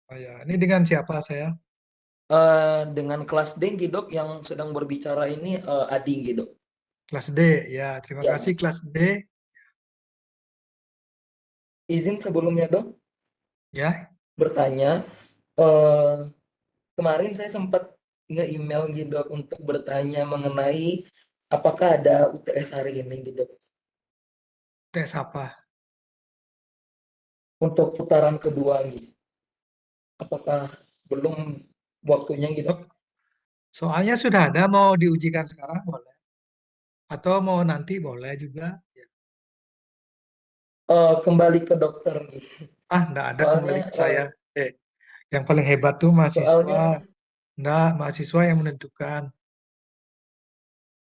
Oh ya, ini dengan siapa saya? Dengan kelas D gitu, dok, yang sedang berbicara ini Adi gitu. Kelas D. Ya, terima kasih Ya, kelas D. izin sebelumnya dok Ya, bertanya. eh, Kemarin saya sempat nge-email gitu dok untuk bertanya mengenai apakah ada UTS hari ini gitu tes apa? untuk putaran kedua gitu. Apakah belum waktunya gitu? Oh, soalnya sudah ada, mau diujikan sekarang boleh. Atau mau nanti boleh juga. Ya. Kembali ke dokter gitu. Ah, enggak ada Soalnya kembali ke saya. Eh, yang paling hebat tuh mahasiswa. soalnya Enggak, mahasiswa yang menentukan.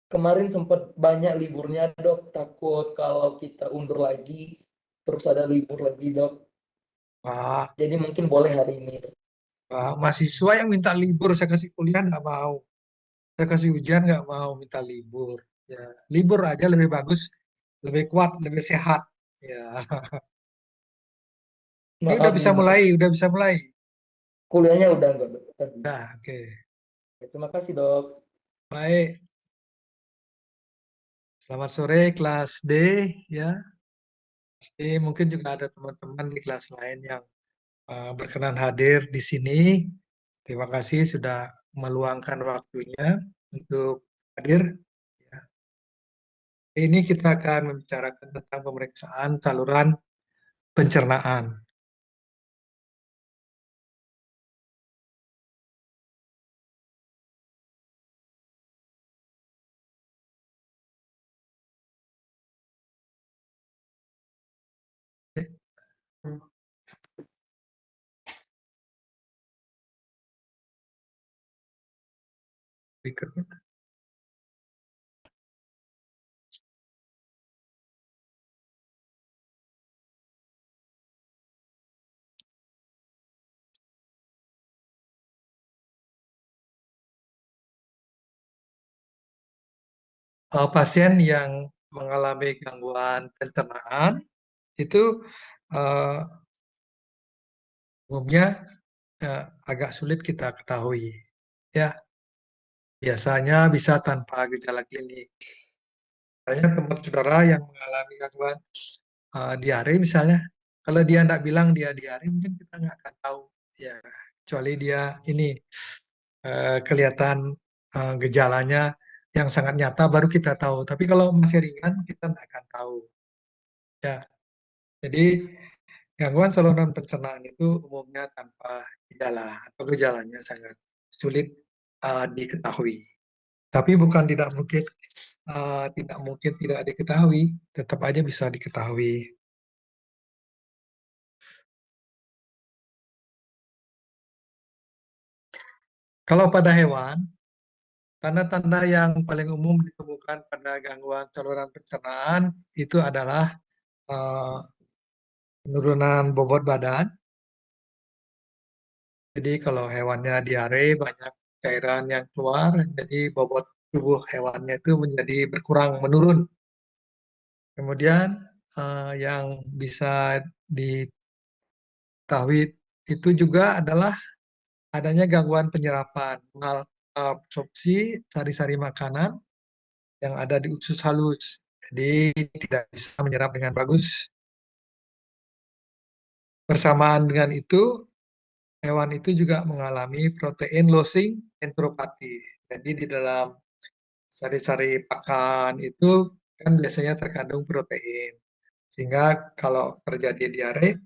kemarin sempat banyak liburnya dok. Takut kalau kita undur lagi terus ada libur lagi dok. Pak, Jadi mungkin boleh hari ini dok. Pak, mahasiswa yang minta libur saya kasih kuliah nggak mau. Saya kasih ujian nggak mau minta libur. Ya, libur aja lebih bagus, lebih kuat, lebih sehat. Ya, ini udah Maaf bisa nih dok. mulai, udah bisa mulai. Kuliahnya udah enggak dok tadi. Nah, oke. Terima kasih dok. Baik, selamat sore kelas D ya. Pasti mungkin juga ada teman-teman di kelas lain yang berkenan hadir di sini. Terima kasih sudah meluangkan waktunya untuk hadir. Ya. Ini kita akan membicarakan tentang pemeriksaan saluran pencernaan. Berikutnya. Pasien yang mengalami gangguan pencernaan itu eh, umumnya agak sulit kita ketahui. Ya, biasanya bisa tanpa gejala klinik. Misalnya teman saudara yang mengalami gangguan diare misalnya, kalau dia tidak bilang dia diare, mungkin kita nggak akan tahu. Ya, kecuali dia ini kelihatan gejalanya yang sangat nyata, baru kita tahu. Tapi kalau masih ringan, kita tidak akan tahu. Ya, jadi gangguan saluran pencernaan itu umumnya tanpa gejala atau gejalanya sangat sulit diketahui. Tapi bukan tidak mungkin tidak diketahui, tetap aja bisa diketahui. Kalau pada hewan, tanda-tanda yang paling umum ditemukan pada gangguan saluran pencernaan itu adalah eh, penurunan bobot badan. Jadi kalau hewannya diare banyak cairan yang keluar, jadi bobot tubuh hewannya itu menjadi berkurang, menurun. Kemudian yang bisa diketahui itu juga adalah adanya gangguan penyerapan, absorpsi sari-sari makanan yang ada di usus halus. Jadi tidak bisa menyerap dengan bagus. Bersamaan dengan itu, hewan itu juga mengalami protein losing enteropati. Jadi di dalam sari-sari pakan itu kan biasanya terkandung protein. Sehingga kalau terjadi diare,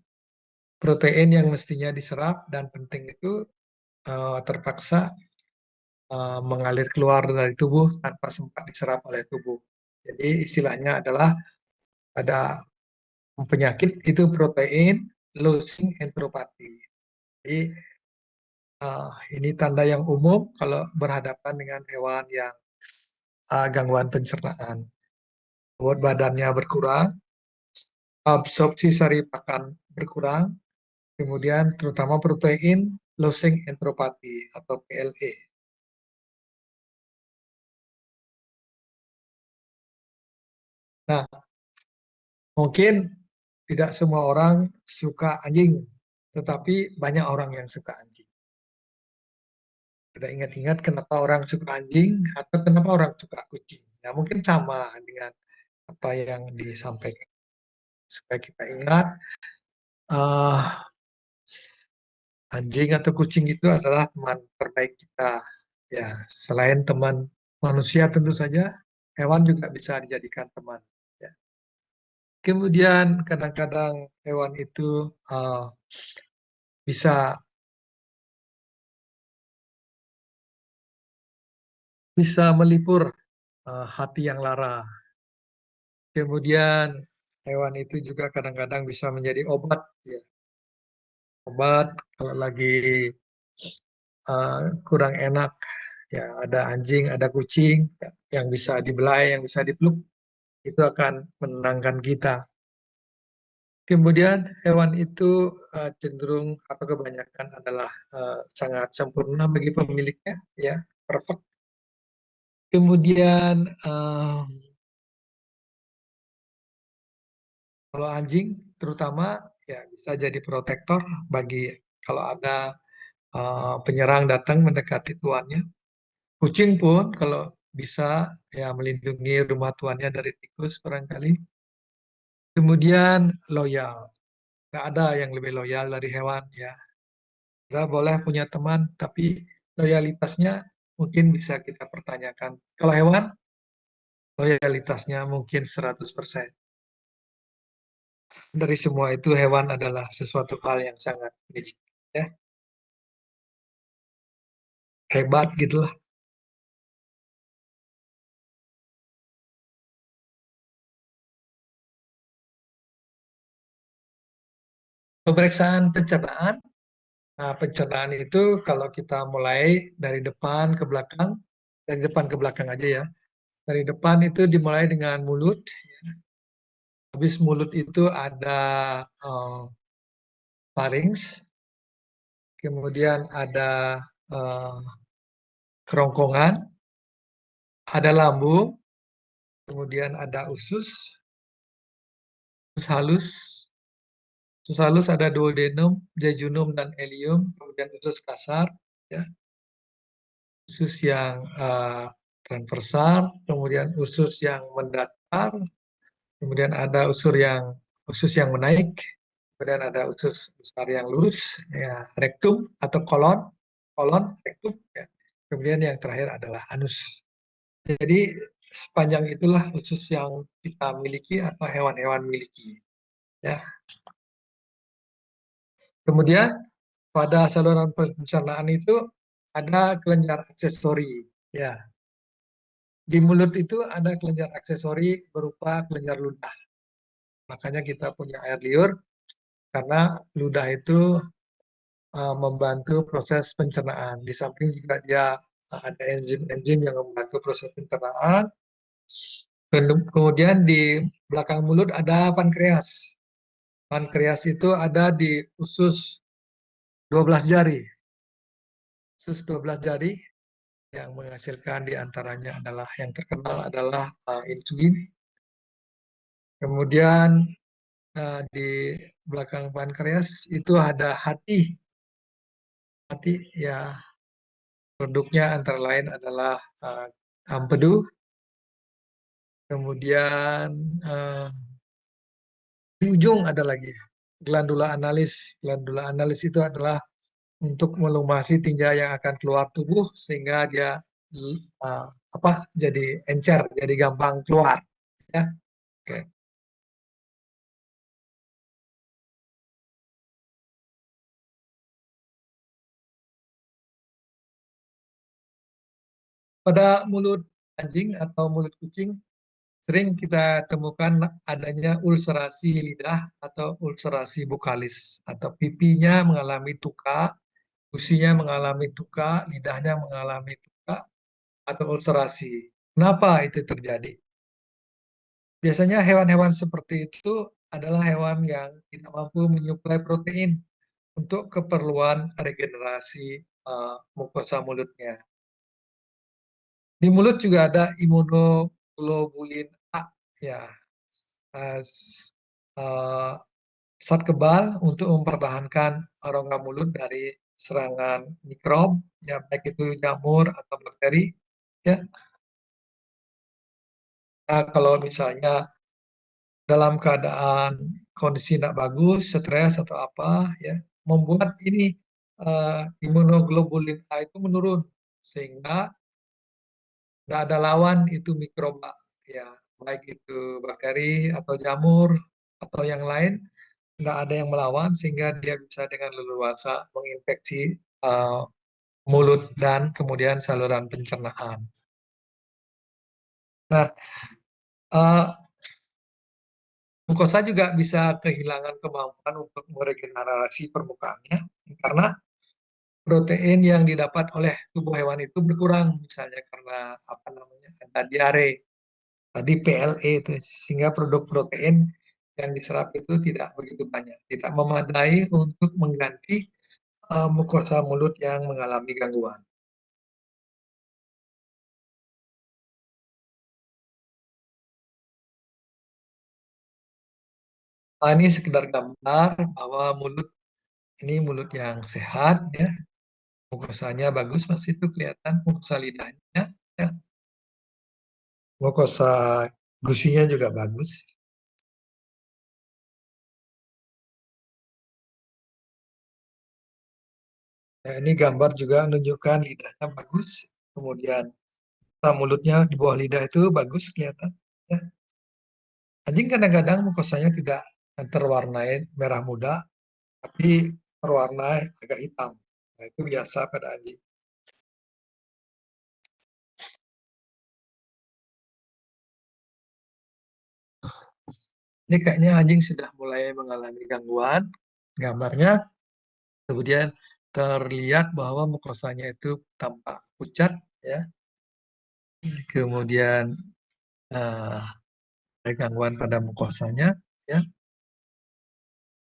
protein yang mestinya diserap dan penting itu terpaksa mengalir keluar dari tubuh tanpa sempat diserap oleh tubuh. Jadi istilahnya adalah ada penyakit itu protein losing enteropati. Jadi ini tanda yang umum kalau berhadapan dengan hewan yang gangguan pencernaan. Bobot badannya berkurang, absorpsi sari pakan berkurang, kemudian terutama protein losing enteropati atau PLE. Nah, mungkin tidak semua orang suka anjing, tetapi banyak orang yang suka anjing. Kita ingat-ingat kenapa orang suka anjing atau kenapa orang suka kucing. Ya mungkin sama dengan apa yang disampaikan. Supaya kita ingat, eh, anjing atau kucing itu adalah teman terbaik kita. Ya, selain teman manusia tentu saja, hewan juga bisa dijadikan teman. Ya. Kemudian kadang-kadang hewan itu bisa bisa melipur hati yang lara. Kemudian hewan itu juga kadang-kadang bisa menjadi obat. Ya. Obat kalau lagi kurang enak, ya ada anjing, ada kucing yang bisa dibelai, yang bisa dipeluk, itu akan menenangkan kita. Kemudian hewan itu cenderung atau kebanyakan adalah sangat sempurna bagi pemiliknya, ya, perfect. Kemudian kalau anjing terutama ya bisa jadi protektor bagi kalau ada penyerang datang mendekati tuannya. Kucing pun kalau bisa ya melindungi rumah tuannya dari tikus barangkali. Kemudian loyal. Nggak ada yang lebih loyal dari hewan ya. Kita boleh punya teman, tapi loyalitasnya mungkin bisa kita pertanyakan. Kalau hewan, loyalitasnya mungkin 100%. Dari semua itu hewan adalah sesuatu hal yang sangat unik, ya, hebat gitulah. Pemeriksaan pencernaan, nah, pencernaan itu kalau kita mulai dari depan ke belakang, dari depan ke belakang aja ya. Dari depan itu dimulai dengan mulut. Habis mulut itu ada pharynx, kemudian ada eh, kerongkongan, ada lambung, kemudian ada usus halus, usus halus ada duodenum, jejunum dan ileum, kemudian usus kasar, ya, usus yang transversal, kemudian usus yang mendatar, kemudian ada usus yang menaik, kemudian ada usus besar yang lurus, ya, rektum atau kolon, kolon, rektum, ya. Kemudian yang terakhir adalah anus. Jadi sepanjang itulah usus yang kita miliki atau hewan-hewan miliki. Ya. Kemudian pada saluran pencernaan itu ada kelenjar aksesori. Ya. Di mulut itu ada kelenjar aksesori berupa kelenjar ludah. Makanya kita punya air liur karena ludah itu membantu proses pencernaan. Di samping juga dia ada enzim-enzim yang membantu proses pencernaan. Kemudian di belakang mulut ada pankreas. Pankreas itu ada di usus 12 jari. Usus 12 jari yang menghasilkan diantaranya adalah yang terkenal adalah insulin. Kemudian di belakang pankreas itu ada hati. Hati ya produknya antara lain adalah empedu. Kemudian di ujung ada lagi glandula analis. Glandula analis itu adalah untuk melumasi tinja yang akan keluar tubuh sehingga dia uh, apa jadi encer, jadi gampang keluar. Ya, oke. Pada mulut anjing atau mulut kucing sering kita temukan adanya ulcerasi lidah atau ulcerasi bukalis atau pipinya mengalami tuka, gusinya mengalami tuka, lidahnya mengalami tuka atau ulcerasi. Kenapa itu terjadi? Biasanya hewan-hewan seperti itu adalah hewan yang tidak mampu menyuplai protein untuk keperluan regenerasi mukosa mulutnya. Di mulut juga ada imunoglobulin A, ya, zat kebal untuk mempertahankan rongga mulut dari serangan mikrob, ya baik itu jamur atau bakteri, ya. Nah, kalau misalnya dalam keadaan kondisi tidak bagus, stres atau apa, ya, membuat ini imunoglobulin A itu menurun sehingga nggak ada lawan itu mikroba, ya baik itu bakteri atau jamur atau yang lain, nggak ada yang melawan sehingga dia bisa dengan leluasa menginfeksi uh, mulut dan kemudian saluran pencernaan. Nah, uh, mukosa juga bisa kehilangan kemampuan untuk meregenerasi permukaannya karena protein yang didapat oleh tubuh hewan itu berkurang, misalnya karena apa namanya ada diare, tadi PLE itu, sehingga produk protein yang diserap itu tidak begitu banyak, tidak memadai untuk mengganti mukosa mulut yang mengalami gangguan. Ini sekedar gambar bahwa mulut ini mulut yang sehat, ya, mukosanya bagus, masih itu kelihatan mukosa lidahnya, ya, mukosa gusinya juga bagus. Nah, ini gambar juga menunjukkan lidahnya bagus, kemudian mulutnya di bawah lidah itu bagus kelihatan. Ya. Anjing kadang-kadang mukosanya tidak terwarnai merah muda, tapi terwarnai agak hitam. Nah, itu biasa pada anjing. Ini kayaknya anjing sudah mulai mengalami gangguan. Gambarnya kemudian terlihat bahwa mukosanya itu tampak pucat, ya. Kemudian eh, ada gangguan pada mukosanya, ya.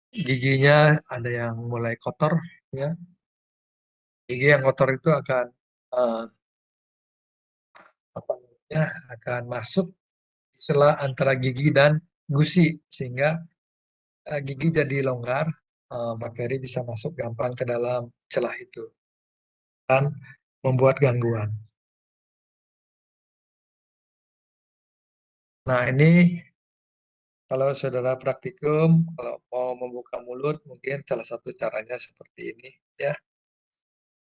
Giginya ada yang mulai kotor, ya. Gigi yang kotor itu akan eh, apa namanya akan masuk di sela antara gigi dan gusi sehingga gigi jadi longgar, bakteri bisa masuk gampang ke dalam celah itu dan membuat gangguan. Nah, ini kalau saudara praktikum, kalau mau membuka mulut, mungkin salah satu caranya seperti ini, ya.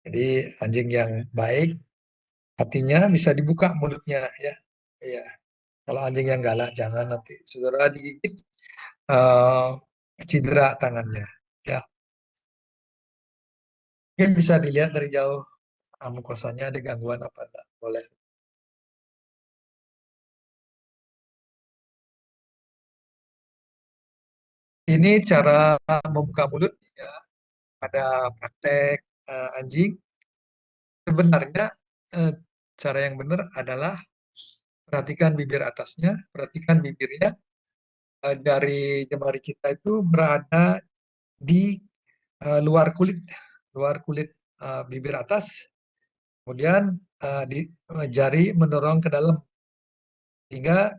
Jadi anjing yang baik, hatinya bisa dibuka mulutnya, ya. Iya. Kalau anjing yang galak, jangan nanti saudara digigit, eh, cedera tangannya. Ya, mungkin bisa dilihat dari jauh mukosanya ada gangguan apa enggak. Boleh. Ini cara membuka mulut, ya, pada praktek anjing. Sebenarnya eh, cara yang benar adalah perhatikan bibir atasnya, perhatikan bibirnya. Jari jemari kita itu berada di luar kulit, bibir atas. Kemudian jari mendorong ke dalam sehingga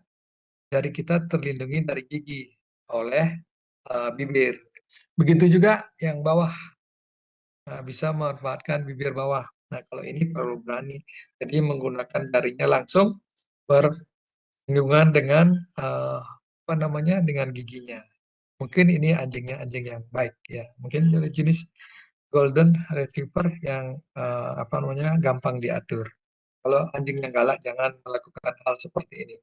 jari kita terlindungi dari gigi oleh bibir. Begitu juga yang bawah, bisa memanfaatkan bibir bawah. Nah, kalau ini perlu berani. Jadi menggunakan jarinya langsung bersinggungan dengan apa namanya dengan giginya. Mungkin ini anjingnya anjing yang baik, ya. Mungkin dari jenis Golden Retriever yang apa namanya gampang diatur. Kalau anjing yang galak jangan melakukan hal seperti ini.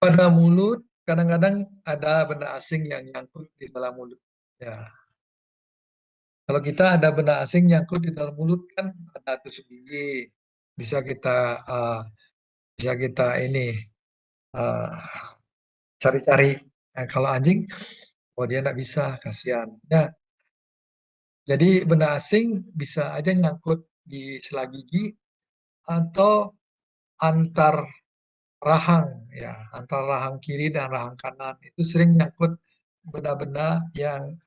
Pada mulut, kadang-kadang ada benda asing yang nyangkut di dalam mulut. Ya, kalau kita ada benda asing nyangkut di dalam mulut kan ada tusuk gigi, bisa kita uh, bisa kita ini uh, cari-cari. Nah, kalau anjing, oh dia nggak bisa, kasihan. Ya, jadi benda asing bisa aja nyangkut di sela gigi atau antar rahang, ya, antar rahang kiri dan rahang kanan itu sering nyangkut benda-benda yang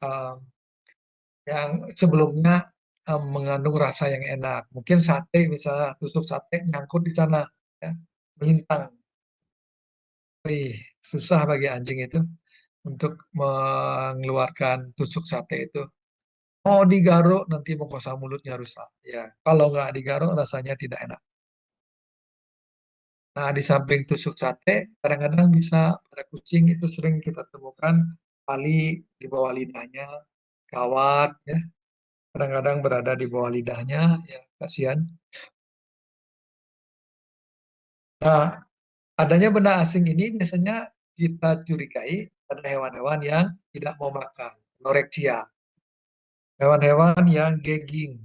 sebelumnya mengandung rasa yang enak. Mungkin sate misalnya, tusuk sate nyangkut di sana, ya, melintang. Wih, susah bagi anjing itu untuk mengeluarkan tusuk sate itu. Mau digaruk nanti mukosa mulutnya rusak. Ya, kalau nggak digaruk rasanya tidak enak. Nah, di samping tusuk sate, kadang-kadang bisa pada kucing itu sering kita temukan tali di bawah lidahnya, kawat, ya, kadang-kadang berada di bawah lidahnya, ya, kasihan. Nah, adanya benda asing ini biasanya kita curigai pada hewan-hewan yang tidak mau makan, anoreksia. Hewan-hewan yang gagging.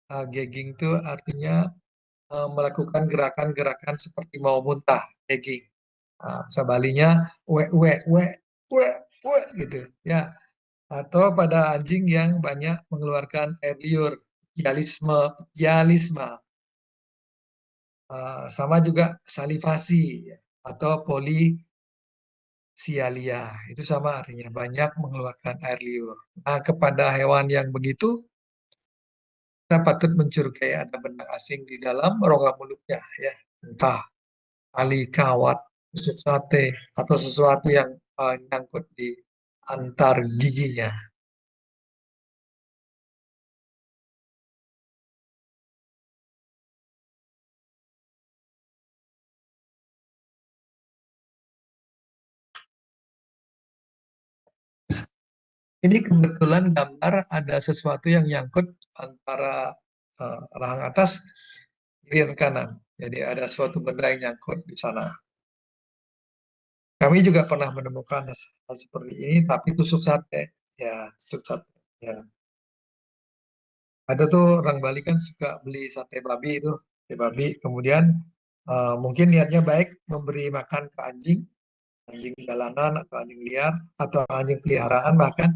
Gagging itu artinya melakukan gerakan-gerakan seperti mau muntah, gagging. Sabalinya we we we we we gitu ya. Atau pada anjing yang banyak mengeluarkan air liur, pialisme, pialisma. Sama juga salivasi ya, atau polisialia. Itu sama artinya banyak mengeluarkan air liur. Nah, kepada hewan yang begitu kita patut mencurigai ada benda asing di dalam rongga mulutnya ya. Entah tali kawat, tusuk sate, atau sesuatu yang nyangkut di antar giginya. Ini kebetulan gambar ada sesuatu yang nyangkut antara rahang atas kiri dan kanan. Jadi ada suatu benda yang nyangkut di sana. Kami juga pernah menemukan hal seperti ini, tapi tusuk sate. Ya, tusuk sate. Ya. Ada tuh orang Bali kan suka beli sate babi itu, sate babi. Kemudian mungkin niatnya baik memberi makan ke anjing, anjing jalanan atau anjing liar atau anjing peliharaan bahkan.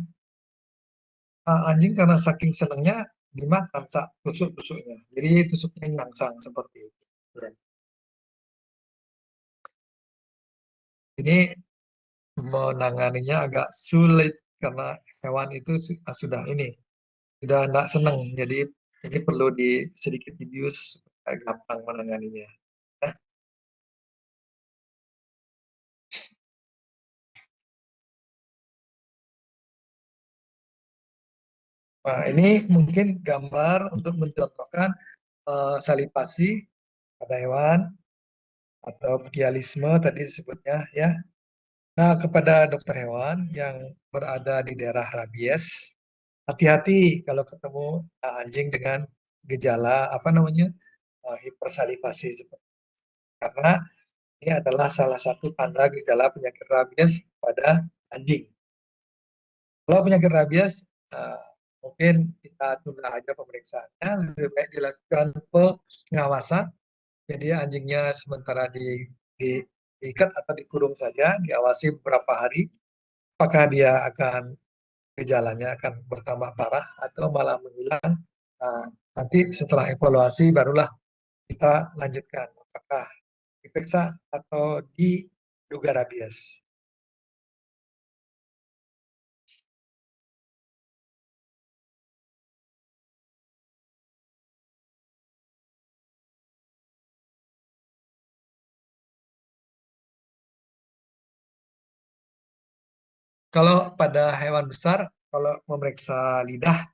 Anjing karena saking senangnya dimakan tusuk-tusuknya. Jadi tusuknya nyangsang seperti itu. Ya. Ini menanganinya agak sulit karena hewan itu sudah ini sudah tidak senang. Jadi ini perlu sedikit dibius supaya gampang menanganinya. Ya. Nah, ini mungkin gambar untuk mencontohkan salivasi pada hewan atau pialisme tadi disebutnya ya. Nah, kepada dokter hewan yang berada di daerah rabies, hati-hati kalau ketemu anjing dengan gejala apa namanya hipersalivasi karena ini adalah salah satu tanda gejala penyakit rabies pada anjing. Kalau penyakit rabies, uh, mungkin kita tunda aja pemeriksaannya, lebih baik dilakukan pengawasan. Jadi anjingnya sementara di, diikat atau dikurung saja, diawasi beberapa hari. Apakah dia akan gejalanya akan bertambah parah atau malah menghilang. Nah, nanti setelah evaluasi barulah kita lanjutkan apakah diperiksa atau diduga rabies. Kalau pada hewan besar, kalau memeriksa lidah,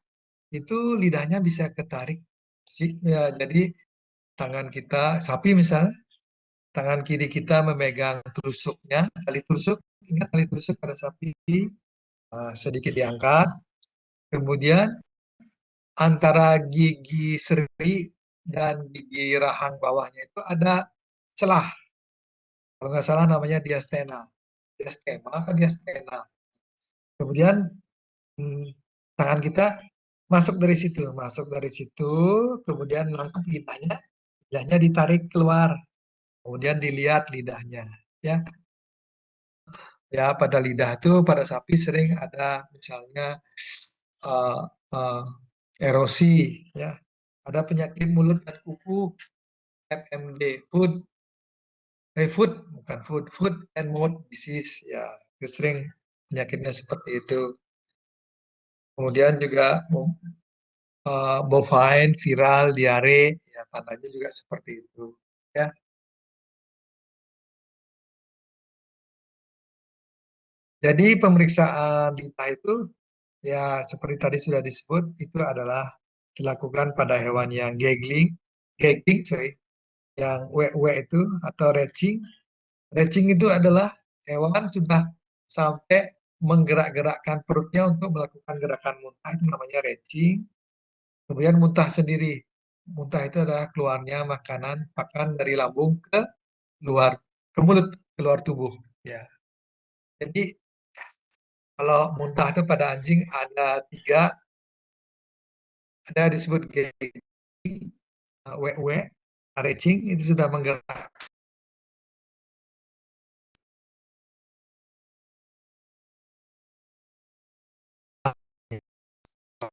itu lidahnya bisa ketarik sih. Ya, jadi tangan kita, sapi misalnya, tangan kiri kita memegang tusuknya, tali tusuk, ingat tali tusuk pada sapi, sedikit diangkat, kemudian antara gigi seri dan gigi rahang bawahnya itu ada celah. Kalau nggak salah namanya diastema. Diastema apa diastema. Kemudian hmm, tangan kita masuk dari situ, kemudian nangkep lidahnya, lidahnya ditarik keluar, kemudian dilihat lidahnya. Ya, ya pada lidah itu pada sapi sering ada misalnya uh, uh, erosi, ya, ada penyakit mulut dan kuku FMD, food bukan food and mouth disease ya, itu sering penyakitnya seperti itu. Kemudian juga bovine, viral, diare, ya tandanya juga seperti itu. Ya, jadi pemeriksaan lidah itu ya seperti tadi sudah disebut itu adalah dilakukan pada hewan yang gagging, sorry, yang we itu atau retching. Retching itu adalah hewan sudah sampai menggerak-gerakkan perutnya untuk melakukan gerakan muntah itu namanya retching. Kemudian muntah sendiri. Muntah itu adalah keluarnya makanan pakan dari lambung ke luar ke mulut, keluar tubuh. Ya. Jadi kalau muntah itu pada anjing ada tiga, ada disebut gagging, we, retching itu sudah menggerakkan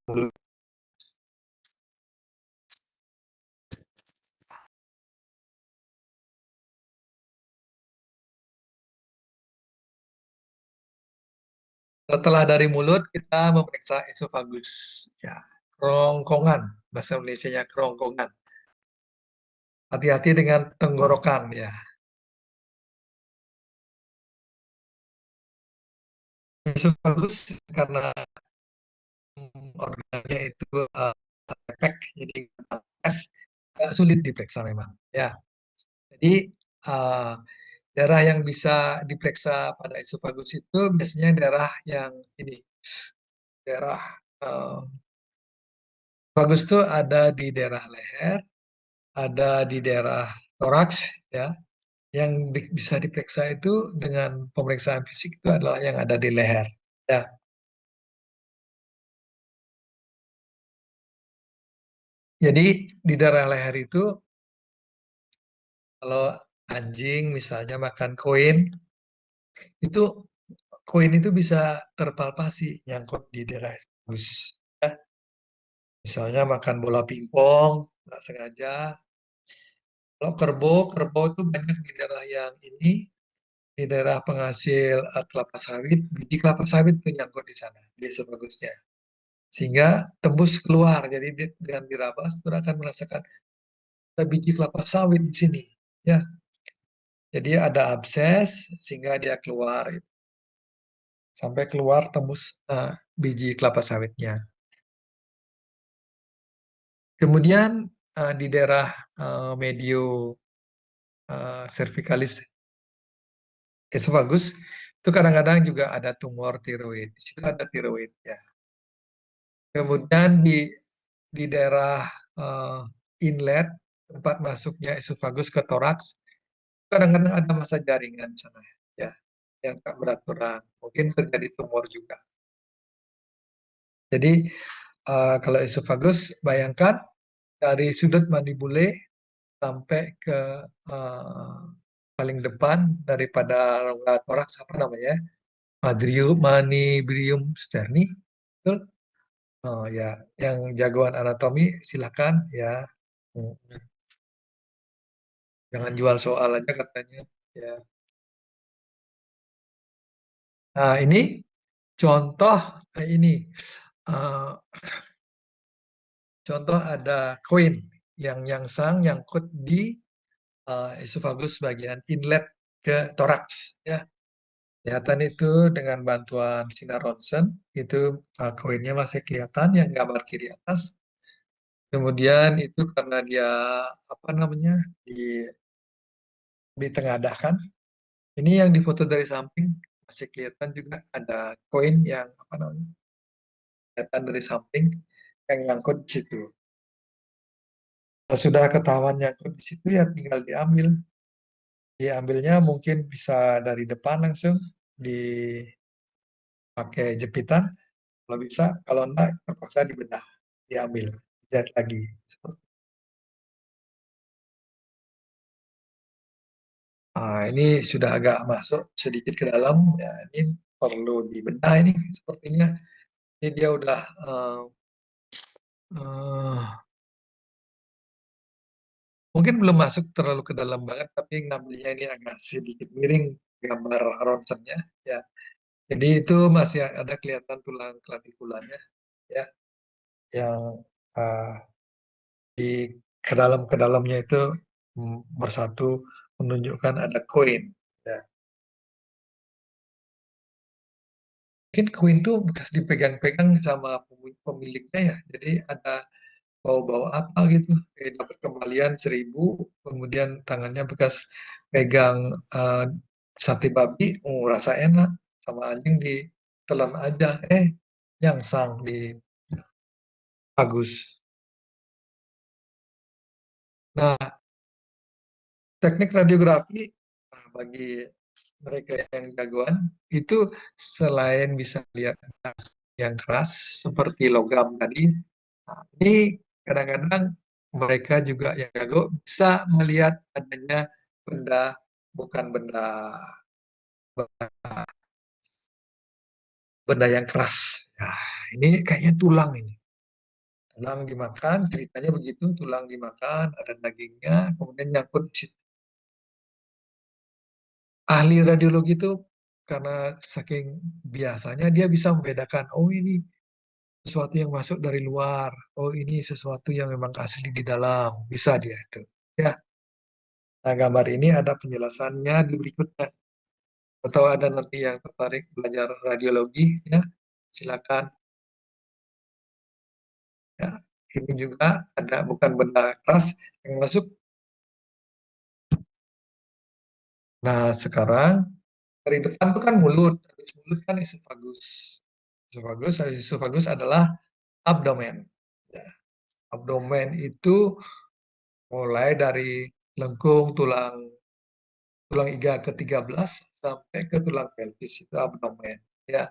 mulut. Setelah dari mulut kita memeriksa esofagus, ya, kerongkongan, bahasa Indonesia-nya kerongkongan. Hati-hati dengan tenggorokan ya. Esofagus karena organnya itu efek, jadi sulit diperiksa memang. Ya, jadi uh, daerah yang bisa diperiksa pada esofagus itu biasanya daerah yang ini, daerah bagus itu ada di daerah leher, ada di daerah toraks, ya. Yang bisa diperiksa itu dengan pemeriksaan fisik itu adalah yang ada di leher. Ya, jadi di daerah leher itu kalau anjing misalnya makan koin, itu koin itu bisa terpalpasi nyangkut di daerah esophagus. Ya, misalnya makan bola pingpong, nggak sengaja. Kalau kerbau itu banyak di daerah yang ini, di daerah penghasil kelapa sawit, biji kelapa sawit itu nyangkut di sana, di esofagusnya. Sehingga tembus keluar, jadi dengan diraba, saudara akan merasakan ada biji kelapa sawit di sini. Ya, jadi ada abses sehingga dia keluar sampai keluar tembus biji kelapa sawitnya. Kemudian di daerah medio cervicalis esophagus itu kadang-kadang juga ada tumor tiroid. Di situ ada tiroid ya. Kemudian di daerah inlet tempat masuknya esophagus ke toraks kadang-kadang ada masa jaringan sana ya yang tak beraturan. Mungkin terjadi tumor juga. Jadi kalau esophagus bayangkan dari sudut mandibule sampai ke uh, paling depan daripada rongga toraks apa namanya? Manibrium sterni. Betul? Oh ya, yang jagoan anatomi silakan ya. Hmm, jangan jual soal aja katanya. Ya. Nah, ini contoh ini eh, contoh ada koin yang nyangsang nyangkut di esophagus bagian inlet ke toraks ya. Kelihatan itu dengan bantuan sinar ronsen itu koinnya masih kelihatan yang gambar kiri atas. Kemudian itu karena dia apa namanya ditengadahkan. Ini yang difoto dari samping masih kelihatan juga ada koin yang apa namanya kelihatan dari samping yang nyangkut di situ. Kalau sudah ketahuan nyangkut di situ ya tinggal diambil. Diambilnya mungkin bisa dari depan langsung dipakai jepitan kalau bisa, kalau enggak terpaksa dibedah, diambil, jahit lagi. Nah, ini sudah agak masuk sedikit ke dalam, ya ini perlu dibedah ini sepertinya. Ini dia udah uh, mungkin belum masuk terlalu ke dalam banget, tapi ngambilnya ini agak sedikit miring gambar ronsennya, ya. Jadi itu masih ada kelihatan tulang klavikulanya, ya, yang uh, di ke dalamnya itu bersatu menunjukkan ada koin. Ya. Mungkin koin itu bekas dipegang-pegang sama pemiliknya ya. Jadi ada bau-bau apa gitu. Dapat kembalian 1.000, kemudian tangannya bekas pegang sate babi, rasa enak. Sama anjing ditelan aja, nyangsang di bagus. Nah, teknik radiografi bagi mereka yang jagoan itu selain bisa lihat yang keras seperti logam tadi, ini kadang-kadang mereka juga yang jago bisa melihat adanya benda, bukan benda benda yang keras. Nah, ini kayaknya tulang ini. Tulang dimakan, ceritanya begitu, tulang dimakan, ada dagingnya, kemudian nyangkut di situ. Ahli radiologi itu karena saking biasanya dia bisa membedakan, oh ini sesuatu yang masuk dari luar, oh ini sesuatu yang memang asli di dalam, bisa dia itu. Ya, nah gambar ini ada penjelasannya di berikutnya. Atau ada nanti yang tertarik belajar radiologi, ya silakan. Ya, ini juga ada bukan benda keras yang masuk. Nah sekarang dari depan itu kan mulut, habis mulut kan esofagus. Esofagus adalah abdomen. Ya, abdomen itu mulai dari lengkung tulang tulang iga ke-13 sampai ke tulang pelvis itu abdomen. Ya,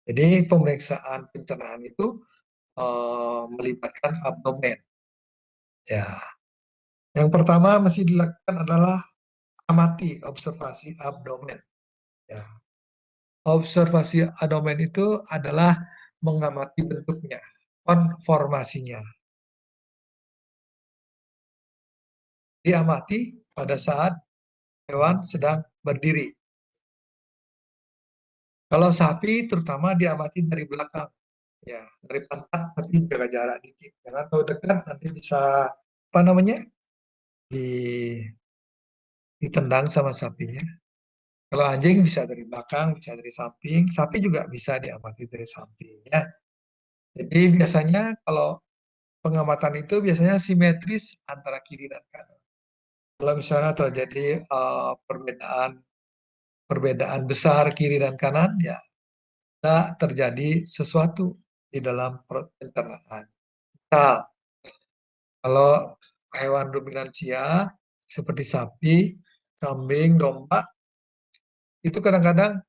jadi pemeriksaan pencernaan itu melibatkan abdomen. Ya, yang pertama mesti dilakukan adalah amati observasi abdomen. Ya, observasi abdomen itu adalah mengamati bentuknya, konformasinya. Diamati pada saat hewan sedang berdiri. Kalau sapi terutama diamati dari belakang, ya dari pantat tapi jaga jarak dikit. Jangan tahu dekat nanti bisa apa namanya di ditendang sama sapinya. Kalau anjing bisa dari belakang, bisa dari samping, sapi juga bisa diamati dari samping. Ya. Jadi biasanya kalau pengamatan itu biasanya simetris antara kiri dan kanan. Kalau misalnya terjadi perbedaan perbedaan besar kiri dan kanan, ya terjadi sesuatu di dalam pencernaan. Nah, kalau hewan ruminansia seperti sapi, kambing, domba, itu kadang-kadang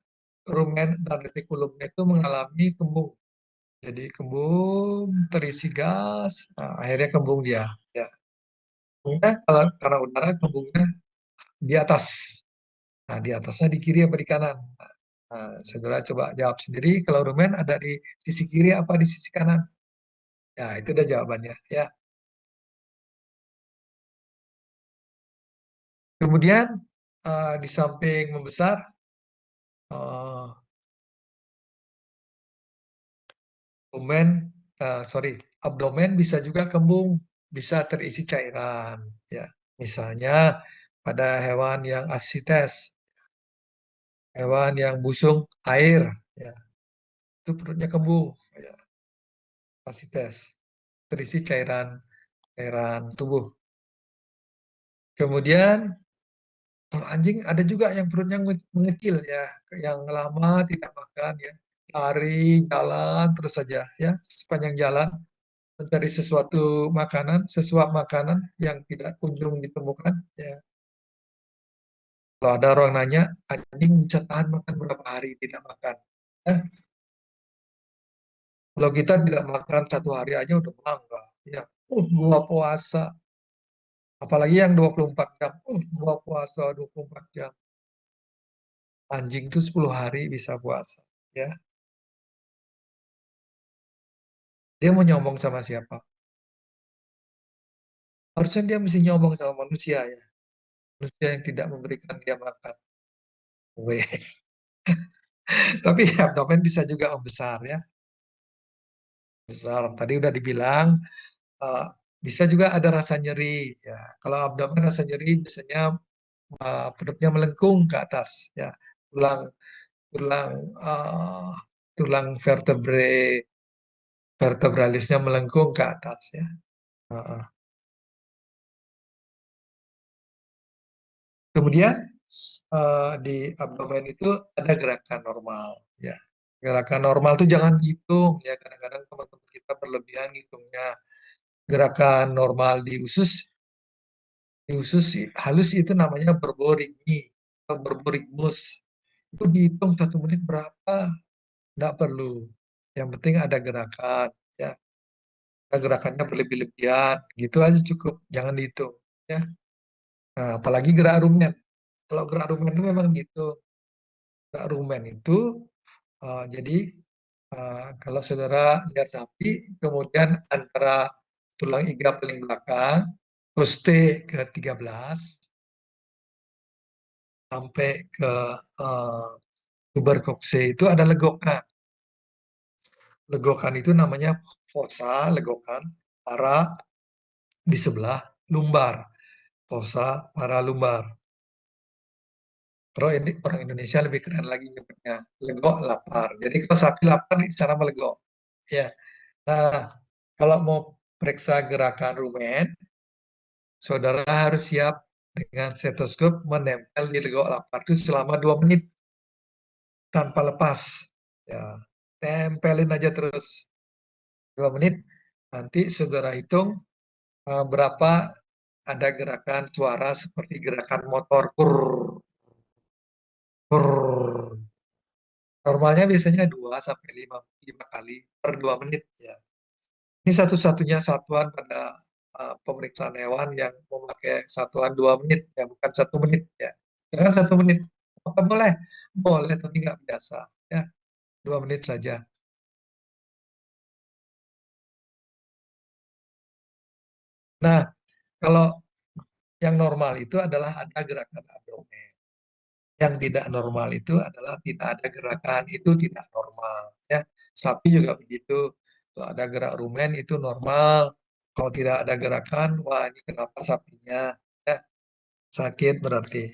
rumen dan retikulumnya itu mengalami kembung. Jadi kembung terisi gas, nah, akhirnya kembung dia. Ya. Kembungnya kalau karena udara kembungnya di atas. Nah, di atasnya di kiri apa di kanan? Nah, saudara coba jawab sendiri. Kalau rumen ada di sisi kiri apa di sisi kanan? Ya, itu udah jawabannya. Ya. Kemudian di samping membesar, uh, rumen, abdomen bisa juga kembung, bisa terisi cairan. Ya, misalnya pada hewan yang asites, hewan yang busung air, ya, itu perutnya kembung, ya, asites, terisi cairan cairan tubuh. Kemudian kalau anjing ada juga yang perutnya mengecil ya, yang lama tidak makan ya, lari, jalan terus saja ya, sepanjang jalan mencari sesuatu makanan, sesuap makanan yang tidak kunjung ditemukan ya. Kalau ada orang nanya, anjing bisa tahan makan berapa hari tidak makan? Eh, kalau kita tidak makan 1 hari aja udah bangga. Ya, gua puasa. Apalagi yang 24 jam. Gua puasa 24 jam. Anjing itu 10 hari bisa puasa. Ya, dia mau nyombong sama siapa? Harusnya dia mesti nyombong sama manusia ya. Manusia yang tidak memberikan dia makan. Weh. Tapi abdomen bisa juga membesar ya. Besar. Tadi udah dibilang Bisa juga ada rasa nyeri. Ya, kalau abdomen rasa nyeri biasanya perutnya melengkung ke atas. Ya, tulang tulang uh, tulang vertebralisnya melengkung ke atas. Ya. Uh, Kemudian di abdomen itu ada gerakan normal. Ya, gerakan normal itu jangan hitung. Ya, kadang-kadang teman-teman kita berlebihan hitungnya. Gerakan normal di usus halus itu namanya berborigmi atau berborigmus. Itu dihitung 1 menit berapa, nggak perlu. Yang penting ada gerakan, ya. Gerakannya berlebih-lebihan, gitu aja cukup, jangan dihitung, ya. Nah, apalagi gerak rumen. Kalau gerak rumen itu memang gitu. Gerak rumen itu, jadi kalau saudara lihat sapi, kemudian antara tulang iga paling belakang, poste ke 13, sampai ke uh, tuberkokse itu ada legokan. Legokan itu namanya fossa, legokan, para di sebelah lumbar. Fossa para lumbar. Kalau ini orang Indonesia lebih keren lagi nyebutnya. Legok lapar. Jadi kalau sapi lapar di sana melegok. Ya. Nah, kalau mau periksa gerakan rumen, saudara harus siap dengan stetoskop menempel di legok lapar itu selama 2 menit tanpa lepas. Ya, tempelin aja terus 2 menit. Nanti saudara hitung berapa ada gerakan suara seperti gerakan motor. Kurr, kurr. Normalnya biasanya 2 sampai 5 kali per 2 menit ya. Ini satu-satunya satuan pada pemeriksaan hewan yang memakai satuan 2 menit ya, bukan 1 menit ya. Jangan 1 menit. Apa boleh? Boleh, tapi nggak biasa ya. 2 menit saja. Nah, kalau yang normal itu adalah ada gerakan abdomen. Yang tidak normal itu adalah tidak ada gerakan, itu tidak normal ya. Sapi juga begitu. Kalau ada gerak rumen itu normal. Kalau tidak ada gerakan, wah ini kenapa sapinya ya, sakit berarti.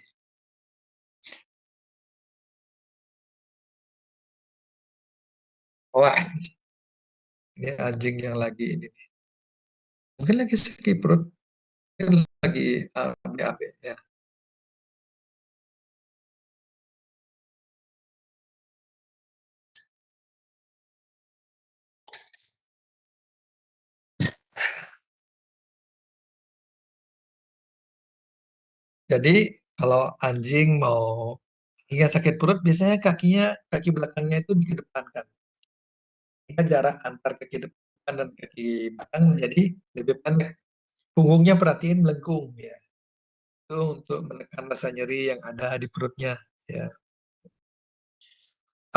Wah, ini anjing yang lagi ini. Mungkin lagi sakit perut, mungkin lagi BAB ya. Jadi kalau anjing mau hingga sakit perut, biasanya kaki belakangnya itu dikedepankan. Sehingga jarak antar kaki depan dan kaki belakang menjadi lebih pendek. Punggungnya perhatiin melengkung ya. Itu untuk menekan rasa nyeri yang ada di perutnya ya.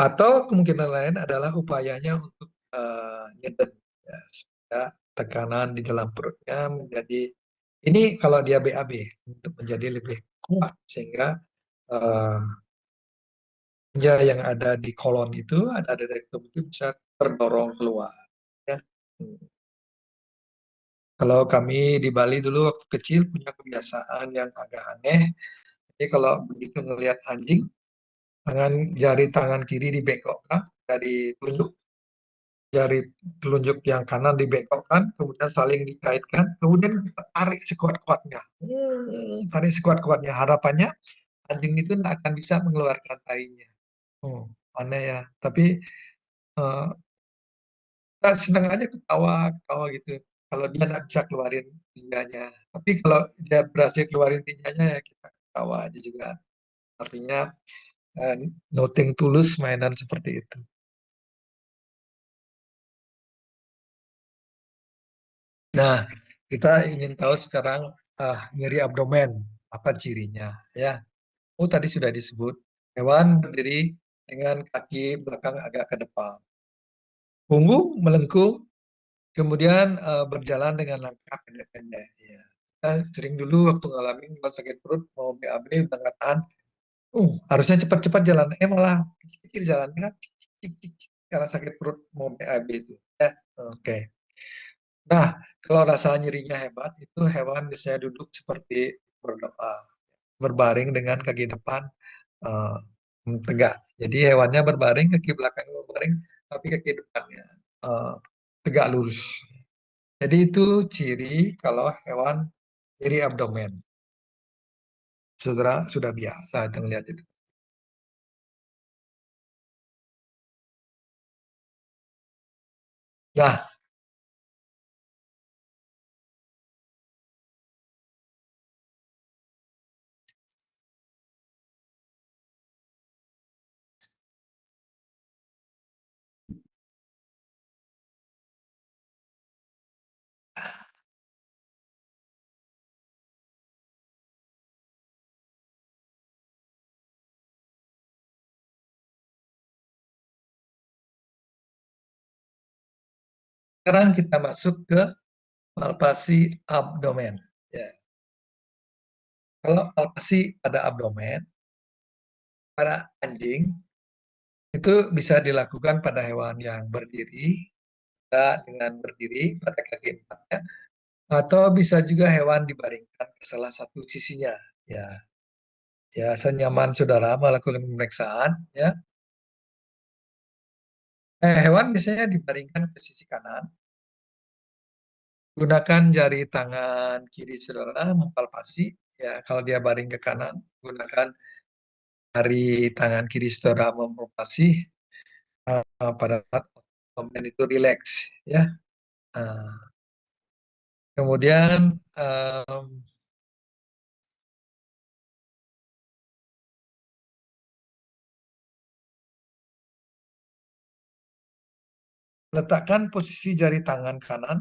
Atau kemungkinan lain adalah upayanya untuk nyeden ya, supaya tekanan di dalam perutnya menjadi ini kalau dia BAB untuk menjadi lebih kuat sehingga uh, yang ada di kolon itu ada di rektum itu bisa terdorong keluar ya. Hmm. Kalau kami di Bali dulu waktu kecil punya kebiasaan yang agak aneh. Jadi kalau begitu ngelihat anjing, jari tangan kiri dibengkokkan dari telunjuk, jari telunjuk yang kanan dibengkokkan, kemudian saling dikaitkan, kemudian kita tarik sekuat-kuatnya. Tarik sekuat-kuatnya. Harapannya anjing itu tidak akan bisa mengeluarkan tainya. Oh, aneh ya. Tapi eh, kita senang aja ketawa, ketawa gitu. Kalau dia nggak bisa keluarin tinjanya. Tapi kalau dia berhasil keluarin tinjanya ya kita ketawa aja juga. Artinya eh, nothing tulus mainan seperti itu. Nah, kita ingin tahu sekarang nyeri abdomen, apa cirinya ya. Oh, tadi sudah disebut. Hewan berdiri dengan kaki belakang agak ke depan. Punggung melengkung, kemudian berjalan dengan langkah pendek-pendek. Ya. Kita sering dulu waktu ngalamin kalau sakit perut mau BAB udah nggak tahan. Harusnya cepat-cepat jalan. Malah kecil-kecil jalannya. Cik, cik, cik, karena sakit perut mau BAB itu. Ya, oke. Nah, kalau rasa nyerinya hebat, itu hewan biasanya duduk seperti berdoa, berbaring dengan kaki depan eh, tegak. Jadi hewannya berbaring, kaki belakang berbaring, tapi kaki depannya eh, tegak lurus. Jadi itu ciri kalau hewan nyeri abdomen. Sudah biasa itu melihat itu. Nah, sekarang kita masuk ke palpasi abdomen. Ya. Kalau palpasi pada abdomen, pada anjing, itu bisa dilakukan pada hewan yang berdiri, dengan berdiri pada kaki empatnya, atau bisa juga hewan dibaringkan ke salah satu sisinya. Ya, ya senyaman saudara melakukan pemeriksaan. Ya, hewan biasanya dibaringkan ke sisi kanan. Gunakan jari tangan kiri saudara mempalpasi. Ya, kalau dia baring ke kanan, gunakan jari tangan kiri saudara mempalpasi pada saat abdomen itu rileks. Ya, Nah, kemudian letakkan posisi jari tangan kanan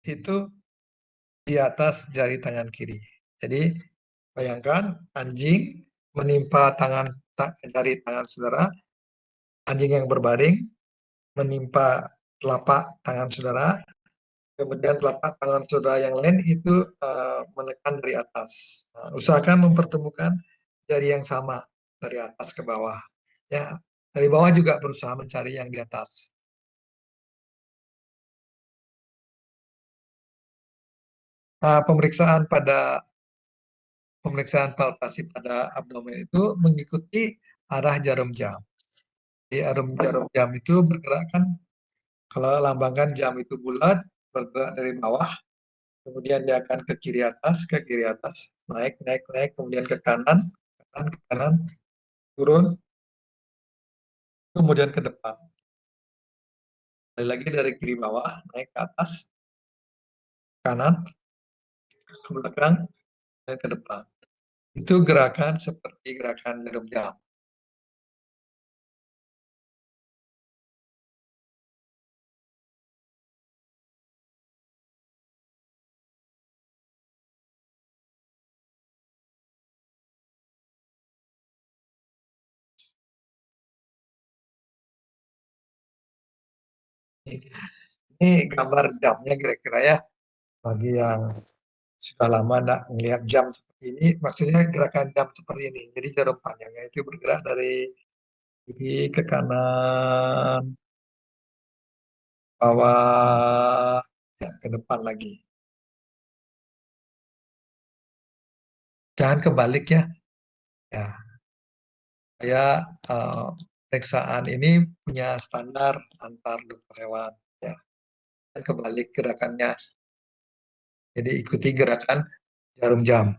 itu di atas jari tangan kiri. Jadi bayangkan anjing menimpa jari tangan saudara, anjing yang berbaring menimpa telapak tangan saudara, kemudian telapak tangan saudara yang lain itu menekan dari atas. Nah, usahakan mempertemukan jari yang sama dari atas ke bawah. Ya, dari bawah juga berusaha mencari yang di atas. Nah, pemeriksaan palpasi pada abdomen itu mengikuti arah jarum jam. Jadi jarum jam itu bergerak kan, kalau lambangkan jam itu bulat, bergerak dari bawah, kemudian dia akan ke kiri atas, naik, naik, naik, kemudian ke kanan, turun, kemudian ke depan. Lagi dari kiri bawah, naik ke atas, kanan, ke belakang, dan ke depan. Itu gerakan seperti gerakan jarum jam. Ini gambar jamnya kira-kira ya, bagi yang sudah lama tidak melihat jam seperti ini, maksudnya gerakan jam seperti ini. Jadi jarum panjangnya itu bergerak dari kiri ke kanan, bawah, ya, ke depan lagi. Jangan kebalik ya. Ya, saya pemeriksaan ini punya standar antar dokter hewan. Ya, dan kebalik gerakannya. Jadi ikuti gerakan jarum jam.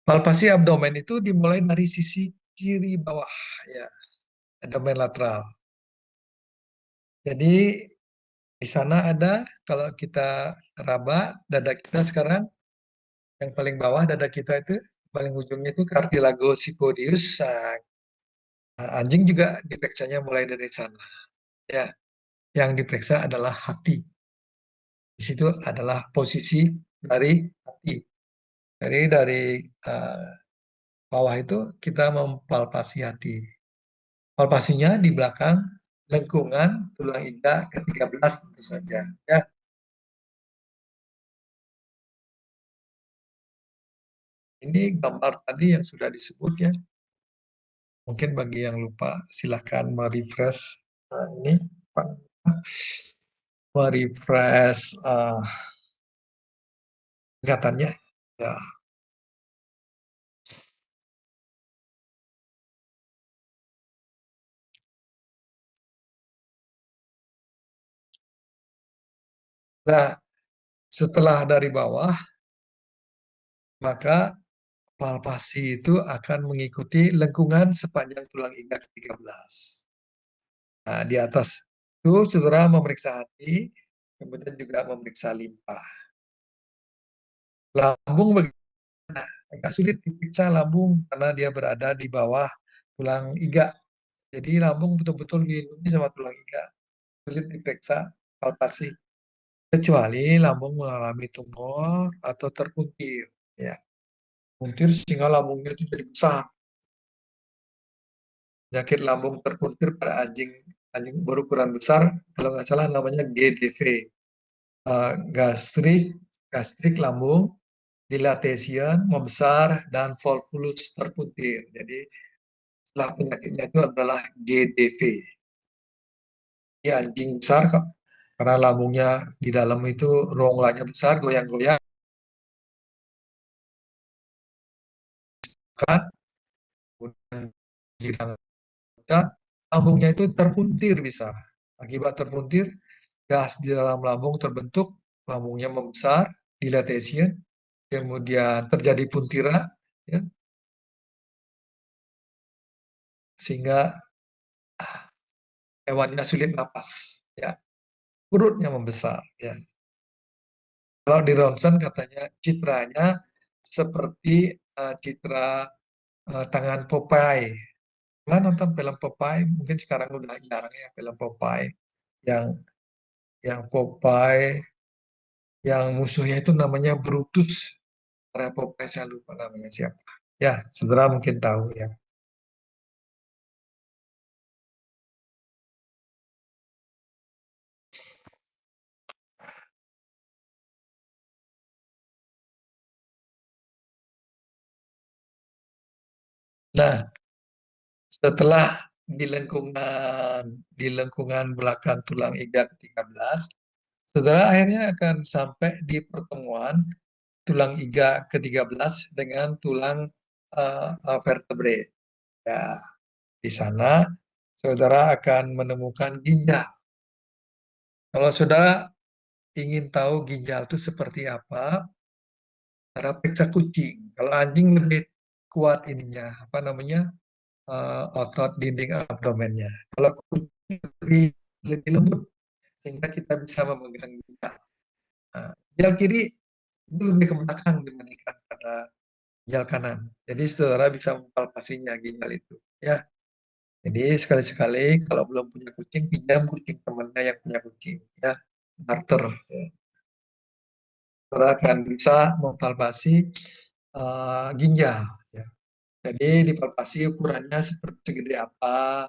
Palpasi abdomen itu dimulai dari sisi kiri bawah, ya, abdomen lateral. Jadi di sana ada, kalau kita raba dada kita sekarang, yang paling bawah dada kita itu, paling ujungnya itu cartilago sipodius. Anjing juga diperiksanya mulai dari sana. Ya, yang diperiksa adalah hati. Di situ adalah posisi dari hati. Jadi dari eh, bawah itu kita mempalpasi hati. Palpasinya di belakang lengkungan tulang iga ke-13 tentu saja. Ya, ini gambar tadi yang sudah disebut ya. Mungkin bagi yang lupa, silahkan merefresh ini, Pak. Merefresh ingatannya. Ya. Nah, setelah dari bawah, maka palpasi itu akan mengikuti lengkungan sepanjang tulang iga ke-13. Nah, di atas itu saudara memeriksa hati, kemudian juga memeriksa limpa. Lambung agak sulit diperiksa lambung karena dia berada di bawah tulang iga. Jadi lambung betul-betul dilindungi sama tulang iga. Sulit diperiksa palpasi. Kecuali lambung mengalami tumor atau terpuntir. Ya, puntir sehingga lambungnya itu jadi besar. Penyakit lambung terpuntir pada anjing anjing berukuran besar, kalau nggak salah namanya GDV, gastrik, gastrik lambung, dilatation, membesar, dan volvulus terpuntir. Jadi setelah penyakitnya itu adalah GDV. Ini anjing besar kok, karena lambungnya di dalam itu ronglanya besar, goyang-goyang kan, kemudian girang lambungnya itu terpuntir bisa. Akibat terpuntir, gas di dalam lambung terbentuk, lambungnya membesar, dilatation, kemudian terjadi puntiran, ya, sehingga hewannya sulit napas, ya, perutnya membesar, ya. Kalau di ronsen katanya citranya seperti citra tangan Popeye. Nah, nonton film Popeye, mungkin sekarang udah jarang ya film Popeye yang Popeye yang musuhnya itu namanya Brutus. Para Popeye saya lupa namanya siapa. Ya, saudara mungkin tahu ya. Nah, setelah di lengkungan belakang tulang iga ke-13, saudara akhirnya akan sampai di pertemuan tulang iga ke-13 dengan tulang vertebrae. Ya, di sana saudara akan menemukan ginjal. Kalau saudara ingin tahu ginjal itu seperti apa, saudara periksa kucing. Kalau anjing lebih kuat ininya, apa namanya, otot dinding abdomennya. Kalau kucing lebih lembut, sehingga kita bisa memegang ginjal. Nah, ginjal kiri itu lebih ke belakang dibandingkan pada ginjal kanan. Jadi saudara bisa mempalpasinya ginjal itu. Ya, jadi sekali-sekali kalau belum punya kucing, pinjam kucing temannya yang punya kucing. Ya, barter. Ya. Saudara akan bisa mempalpasi ginjal. Ya. Jadi dipalpasi ukurannya seperti segede apa,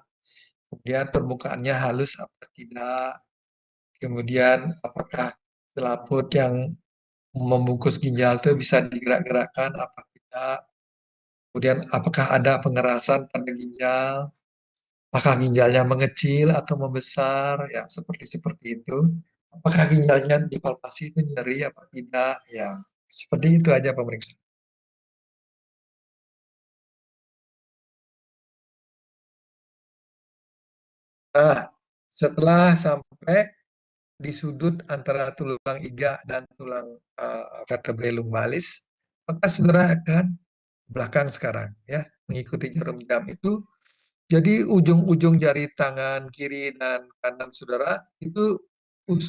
kemudian permukaannya halus apa tidak, kemudian apakah selaput yang membungkus ginjal itu bisa digerak-gerakkan apa tidak, kemudian apakah ada pengerasan pada ginjal, apakah ginjalnya mengecil atau membesar, ya seperti seperti itu. Apakah ginjalnya dipalpasi itu nyeri apa tidak, ya seperti itu aja pemeriksaan. Nah, setelah sampai di sudut antara tulang iga dan tulang vertebrae lumbalis, maka saudara akan belakang sekarang ya, mengikuti jarum jam itu. Jadi ujung-ujung jari tangan kiri dan kanan saudara itu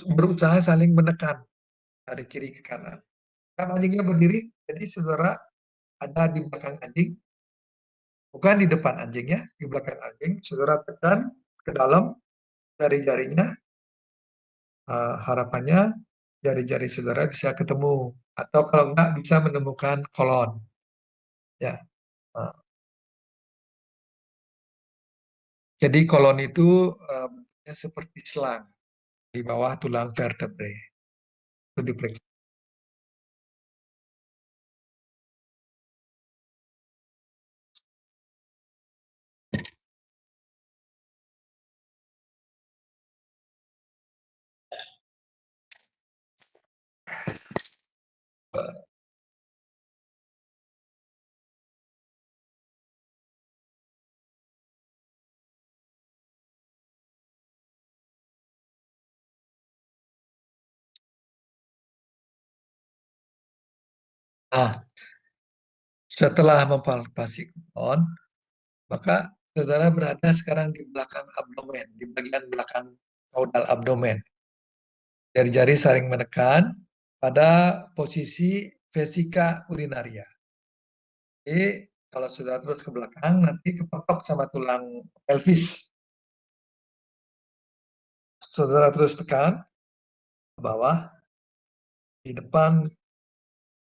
berusaha saling menekan dari kiri ke kanan. Kan anjingnya berdiri, jadi saudara ada di belakang anjing, bukan di depan anjingnya, di belakang anjing. Saudara tekan ke dalam jari-jarinya, harapannya jari-jari saudara bisa ketemu atau kalau enggak bisa menemukan kolon. Ya, jadi kolon itu bentuknya seperti selang di bawah tulang vertebrae. Itu diperiksa. Nah, setelah mempalpasi kolon, maka saudara berada sekarang di belakang abdomen, di bagian belakang kaudal abdomen. Jari-jari saling menekan pada posisi vesika urinaria. Jadi kalau sudah terus ke belakang, nanti kepatok sama tulang pelvis. Saudara terus tekan ke bawah, di depan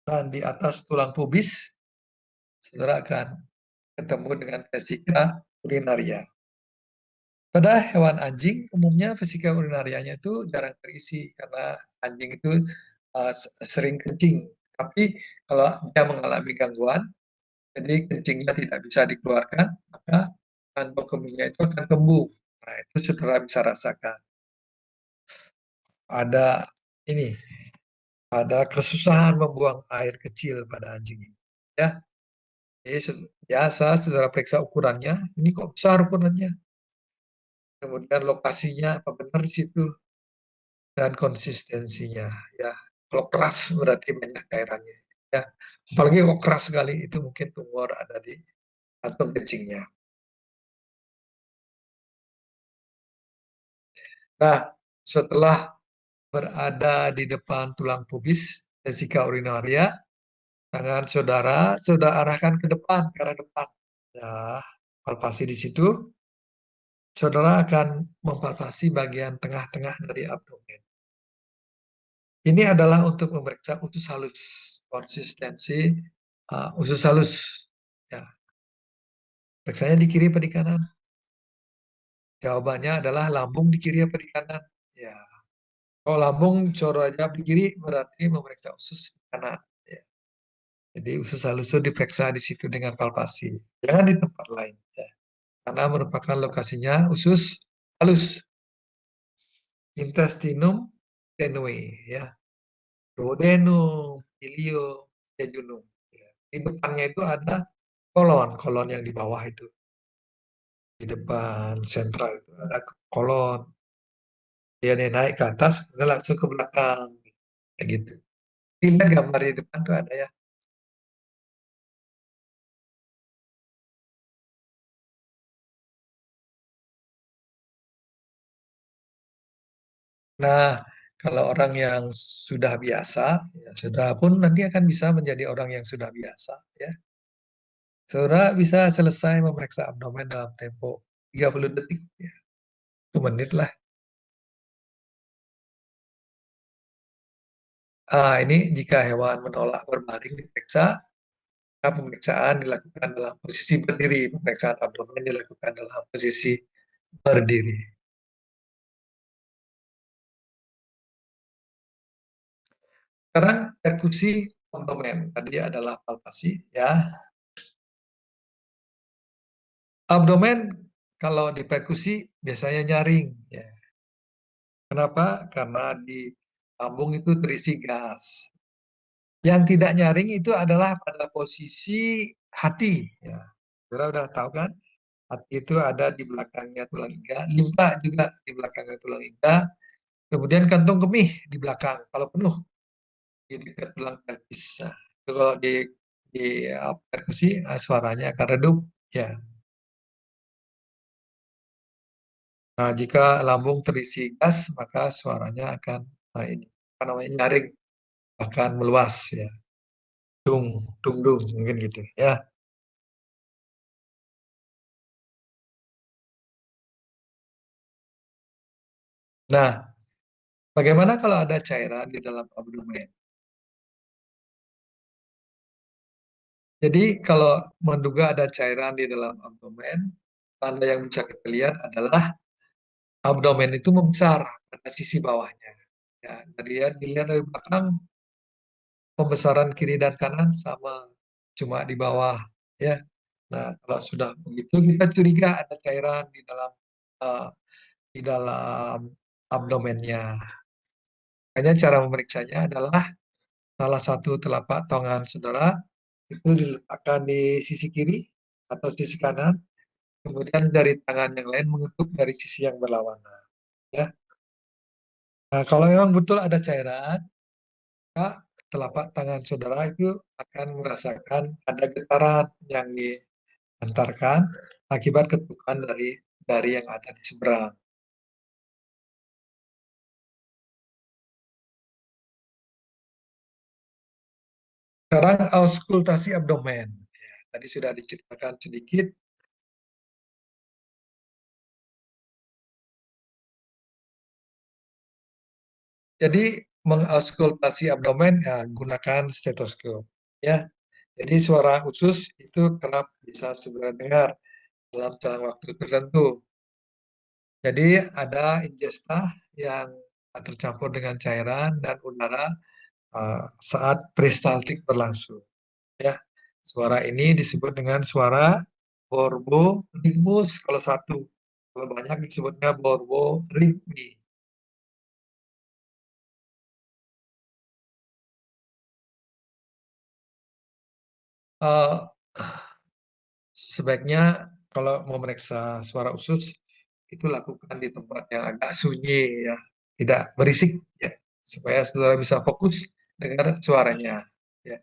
dan di atas tulang pubis, saudara akan ketemu dengan vesika urinaria. Pada hewan anjing, umumnya vesika urinarianya itu jarang terisi karena anjing itu sering kencing. Tapi kalau dia mengalami gangguan, jadi kencingnya tidak bisa dikeluarkan, maka kantong kemihnya itu akan kembung. Nah, itu saudara bisa rasakan. Ada ini, ada kesusahan membuang air kecil pada anjing ini. Ya, jadi biasa saudara periksa ukurannya, ini kok besar ukurannya. Kemudian lokasinya apa benar di situ dan konsistensinya. Ya, kalau keras berarti banyak cairannya. Ya, apalagi kalau keras sekali itu mungkin tumor ada di kantong kencingnya. Nah, setelah berada di depan tulang pubis, vesika urinaria, tangan saudara sudah arahkan ke depan, ke arah depan. Ya, palpasi di situ, saudara akan mempalpasi bagian tengah-tengah dari abdomen. Ini adalah untuk memeriksa usus halus, konsistensi usus halus. Ya, periksanya di kiri atau di kanan? Jawabannya adalah lambung di kiri atau di kanan? Ya, kalau lambung coro aja di kiri berarti memeriksa usus di kanan. Ya. Jadi usus halus itu diperiksa di situ dengan palpasi, jangan di tempat lain. Ya. Karena merupakan lokasinya usus halus, intestinum tenue, ya, duodenum, ileum, jejunum. Ya. Di depannya itu ada kolon, kolon yang di bawah itu, di depan sentral itu ada kolon. Dia naik ke atas, kemudian langsung ke belakang, kayak gitu. Lihat gambar di depan tuh ada ya. Nah, kalau orang yang sudah biasa, ya saudara pun nanti akan bisa menjadi orang yang sudah biasa, ya. Saudara bisa selesai memeriksa abdomen dalam tempo 30 detik, ya. 1 menit lah. Ini jika hewan menolak berbaring diperiksa, maka pemeriksaan dilakukan dalam posisi berdiri. Pemeriksaan abdomen dilakukan dalam posisi berdiri. Sekarang perkusi abdomen. Tadi adalah palpasi, ya. Abdomen kalau diperkusi biasanya nyaring, ya. Kenapa? Karena di lambung itu terisi gas. Yang tidak nyaring itu adalah pada posisi hati, ya. Saudara udah tahu kan? Hati itu ada di belakangnya tulang iga, limpa juga di belakangnya tulang iga, kemudian kantung kemih di belakang. Kalau penuh di dekat tulang pelvis. Nah, itu kalau di perkusi suaranya akan redup, ya. Nah, jika lambung terisi gas, maka suaranya akan ini, apa namanya, nyaring, bahkan meluas, ya. Dung, dung, dung, mungkin gitu, ya. Nah, bagaimana kalau ada cairan di dalam abdomen? Jadi kalau menduga ada cairan di dalam abdomen, tanda yang bisa kita lihat adalah abdomen itu membesar pada sisi bawahnya. Ya, dilihat dari belakang, pembesaran kiri dan kanan sama, cuma di bawah, ya. Nah, kalau sudah begitu kita curiga ada cairan uh, di dalam abdomennya. Hanya cara memeriksanya adalah salah satu telapak tangan saudara itu diletakkan di sisi kiri atau sisi kanan, kemudian jari tangan yang lain mengetuk dari sisi yang berlawanan. Ya. Nah, kalau memang betul ada cairan, maka telapak tangan saudara itu akan merasakan ada getaran yang diantarkan akibat ketukan dari yang ada di seberang. Sekarang auskultasi abdomen. Ya, tadi sudah diceritakan sedikit. Jadi mengauskultasi abdomen ya gunakan stetoskop. Ya, jadi suara usus itu kerap bisa saudara dengar dalam jangka waktu tertentu. Jadi ada ingesta yang tercampur dengan cairan dan udara saat peristaltik berlangsung. Ya, suara ini disebut dengan suara borborygmus kalau satu, kalau banyak disebutnya borborygmi. Uh, Sebaiknya kalau mau memeriksa suara usus itu lakukan di tempat yang agak sunyi ya, tidak berisik ya, supaya saudara bisa fokus dengar suaranya ya.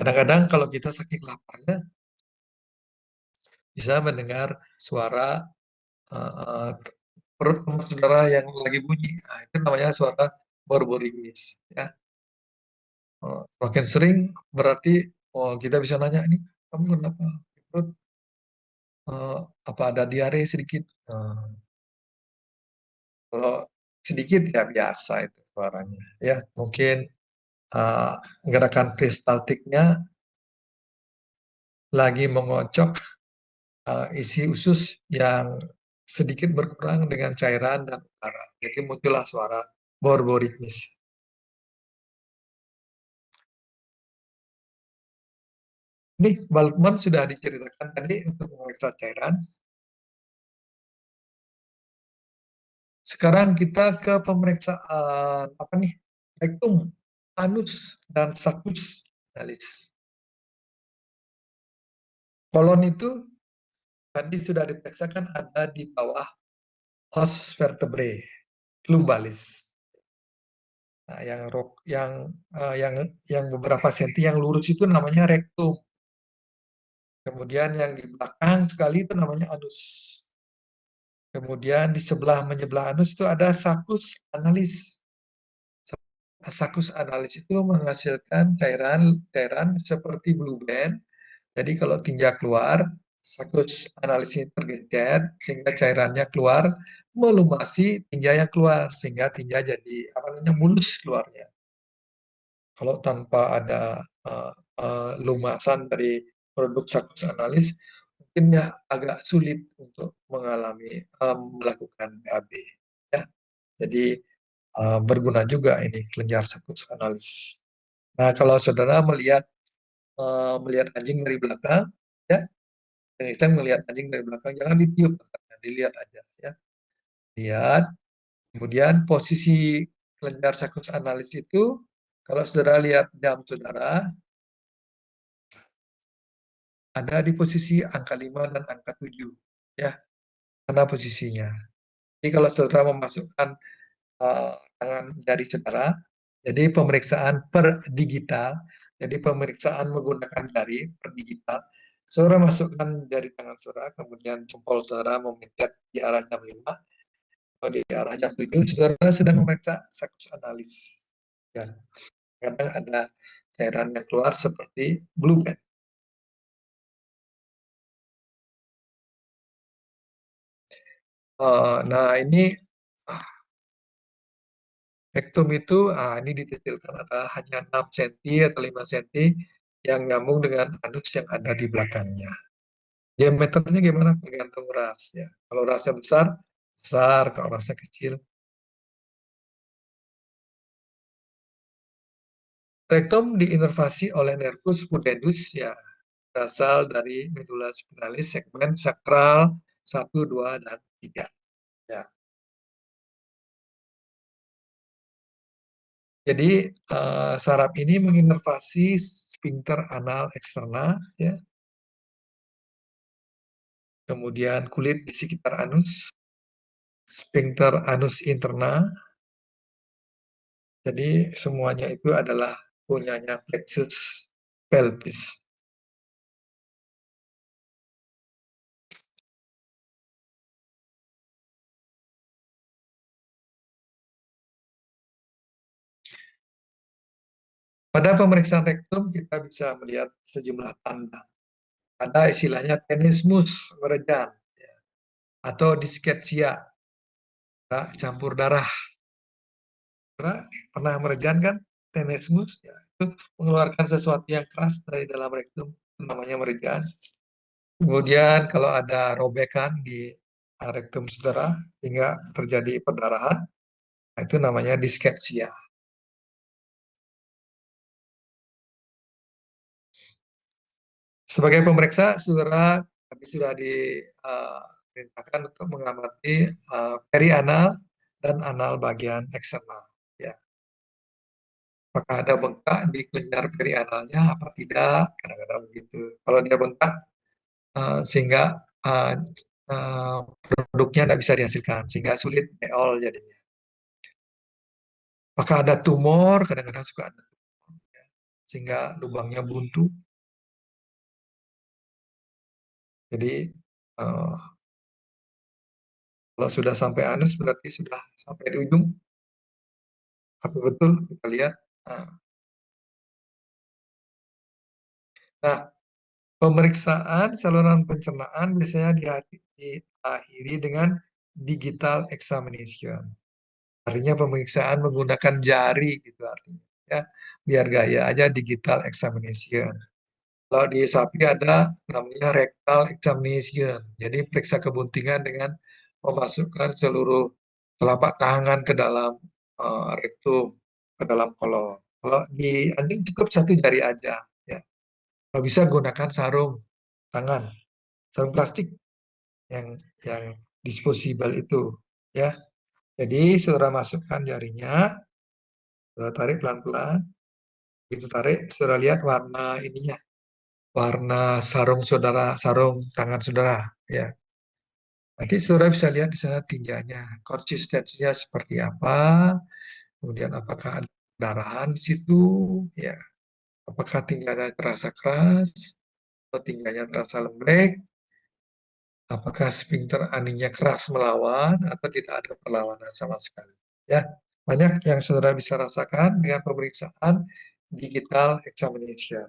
Kadang-kadang kalau kita saking laparnya bisa mendengar suara uh, perut saudara yang lagi bunyi. Nah, itu namanya suara borborygmis ya. Makin sering berarti kita bisa nanya ini kamu kenapa perut, eh, apa ada diare sedikit. Kalau sedikit ya biasa itu suaranya. Ya, mungkin uh, gerakan peristaltiknya lagi mengocok isi usus yang sedikit berkurang dengan cairan dan udara. Jadi muncullah suara borborygmis. Ini Balkman sudah diceritakan tadi untuk memeriksa cairan. Sekarang kita ke pemeriksaan apa nih? Rektum, anus, dan sakus analis. Kolon itu tadi sudah diperiksakan ada di bawah os vertebrae, lumbalis. Nah, yang beberapa senti yang lurus itu namanya rektum. Kemudian yang di belakang sekali itu namanya anus. Kemudian di sebelah menyebelah anus itu ada sakus analis. Sakus analis itu menghasilkan cairan seperti blue band. Jadi kalau tinja keluar, sakus analis ini tergencet sehingga cairannya keluar melumasi tinja yang keluar sehingga tinja jadi apa namanya mulus keluarnya. Kalau tanpa ada lumasan dari produk sakus analis, mungkin ya agak sulit untuk melakukan BAB. Ya. Jadi berguna juga ini kelenjar sakus analis. Nah, kalau saudara melihat anjing dari belakang, ya, kita melihat anjing dari belakang, jangan ditiup, dilihat aja, ya. Lihat, kemudian posisi kelenjar sakus analis itu, kalau saudara lihat jam saudara, ada di posisi angka 5 dan angka 7. Ya, mana posisinya. Jadi kalau saudara memasukkan tangan jari saudara, jadi pemeriksaan per digital, jadi pemeriksaan menggunakan jari per digital, saudara masukkan jari tangan saudara, kemudian jempol saudara memencet di arah jam 5, atau di arah jam 7, saudara sedang memeriksa sakus analis. Ya, kadang ada cairan yang keluar seperti blue band. Nah, ini rektum itu ini didetailkan ada hanya 6 cm atau 5 cm yang nyambung dengan anus yang ada di belakangnya. Diameternya gimana? Tergantung ras ya. Kalau rasnya besar, besar. Kalau rasnya kecil. Rektum diinervasi oleh nervus pudendus ya, berasal dari medula spinalis segmen sakral 1, 2, dan 3. Ya. Jadi saraf ini menginervasi sphincter anal eksterna, ya. Kemudian kulit di sekitar anus, sphincter anus interna. Jadi semuanya itu adalah punyanya plexus pelvis. Pada pemeriksaan rektum kita bisa melihat sejumlah tanda. Ada istilahnya tenesmus merejan, ya, atau disketsia, campur darah. Pernah merejan kan? Tenesmus, ya, itu mengeluarkan sesuatu yang keras dari dalam rektum, namanya merejan. Kemudian kalau ada robekan di rektum saudara hingga terjadi perdarahan, itu namanya disketsia. Sebagai pemeriksa, saudara tadi sudah diperintahkan untuk mengamati perianal dan anal bagian eksternal. Ya. Apakah ada bengkak di kelenjar perianalnya apa tidak? Kadang-kadang begitu. Kalau dia bengkak, sehingga uh, uh, produknya tidak bisa dihasilkan, sehingga sulit beol jadinya. Apakah ada tumor? Kadang-kadang suka ada tumor, ya, sehingga lubangnya buntu. Jadi uh, kalau sudah sampai anus berarti sudah sampai di ujung. Apa betul? Kita lihat. Nah, nah, pemeriksaan saluran pencernaan biasanya diakhiri dengan digital examination. Artinya pemeriksaan menggunakan jari gitu artinya. Ya, biar gaya aja digital examination. Kalau di sapi ada namanya rectal examination. Jadi periksa kebuntingan dengan memasukkan seluruh telapak tangan ke dalam rektum, ke dalam kolon. Kalau di anjing cukup satu jari aja. Ya. Kalau bisa gunakan sarung tangan, sarung plastik yang disposable itu. Ya. Jadi saudara masukkan jarinya, saudara tarik pelan-pelan. Begitu tarik, saudara lihat warna ininya, warna sarung saudara, sarung tangan saudara, ya. Nanti saudara bisa lihat di sana tinjanya, konsistensinya seperti apa, kemudian apakah ada pendarahan di situ, ya. Apakah tinjanya terasa keras atau tinjanya terasa lembek, apakah sphincter aninya keras melawan atau tidak ada perlawanan sama sekali, ya. Banyak yang saudara bisa rasakan dengan pemeriksaan digital examination.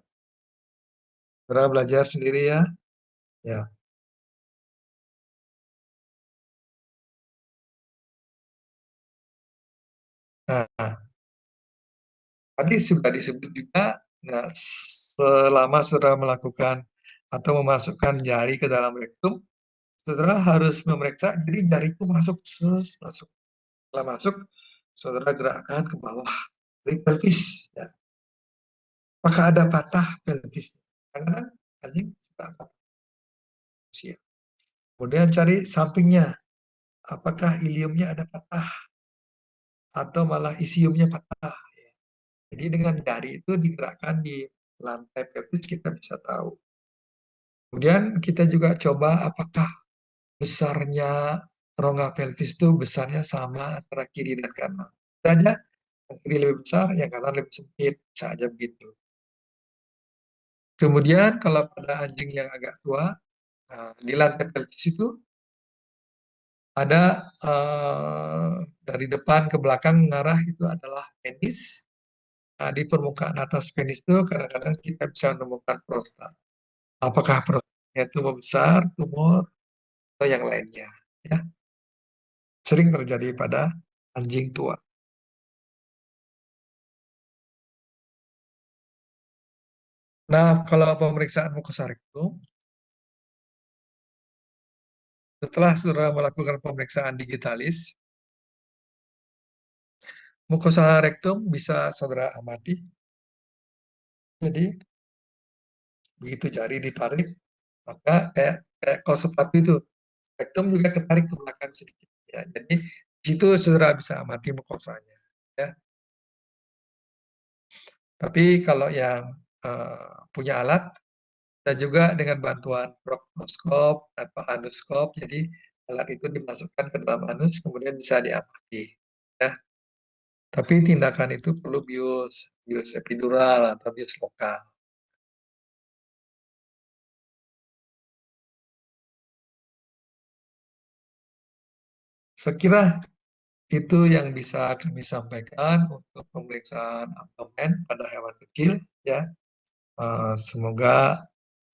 Saudara belajar sendiri ya. Ya. Nah, tadi sudah disebut juga, nah, selama saudara melakukan atau memasukkan jari ke dalam rektum, saudara harus memeriksa, jadi jari itu masuk, masuk. Setelah masuk, saudara gerakkan ke bawah, dari pelvis. Ya. Apakah ada patah pelvis? Karena anjing suka patah usia. Kemudian cari sampingnya, apakah iliumnya ada patah atau malah isiumnya patah. Jadi dengan jari itu digerakkan di lantai pelvis kita bisa tahu. Kemudian kita juga coba apakah besarnya rongga pelvis itu besarnya sama antara kiri dan kanan. Saja yang kiri lebih besar, yang kanan lebih sempit, saja begitu. Kemudian kalau pada anjing yang agak tua, di lantai pelvis itu ada dari depan ke belakang mengarah itu adalah penis. Nah, di permukaan atas penis itu kadang-kadang kita bisa menemukan prostat. Apakah prostatnya itu membesar, tumor, atau yang lainnya. Ya, sering terjadi pada anjing tua. Nah, kalau pemeriksaan mukosa rektum, setelah sudah melakukan pemeriksaan digitalis, mukosa rektum bisa saudara amati. Jadi, begitu jari ditarik, maka kayak kalau sepatu itu, rektum juga ketarik ke belakang sedikit. Ya, jadi, di situ saudara bisa amati mukosanya. Ya. Tapi kalau yang punya alat, dan juga dengan bantuan proktoskop atau anuskop, jadi alat itu dimasukkan ke dalam anus, kemudian bisa diamati. Ya. Tapi tindakan itu perlu bius epidural atau bius lokal. Sekira itu yang bisa kami sampaikan untuk pemeriksaan abdomen pada hewan kecil. Ya, semoga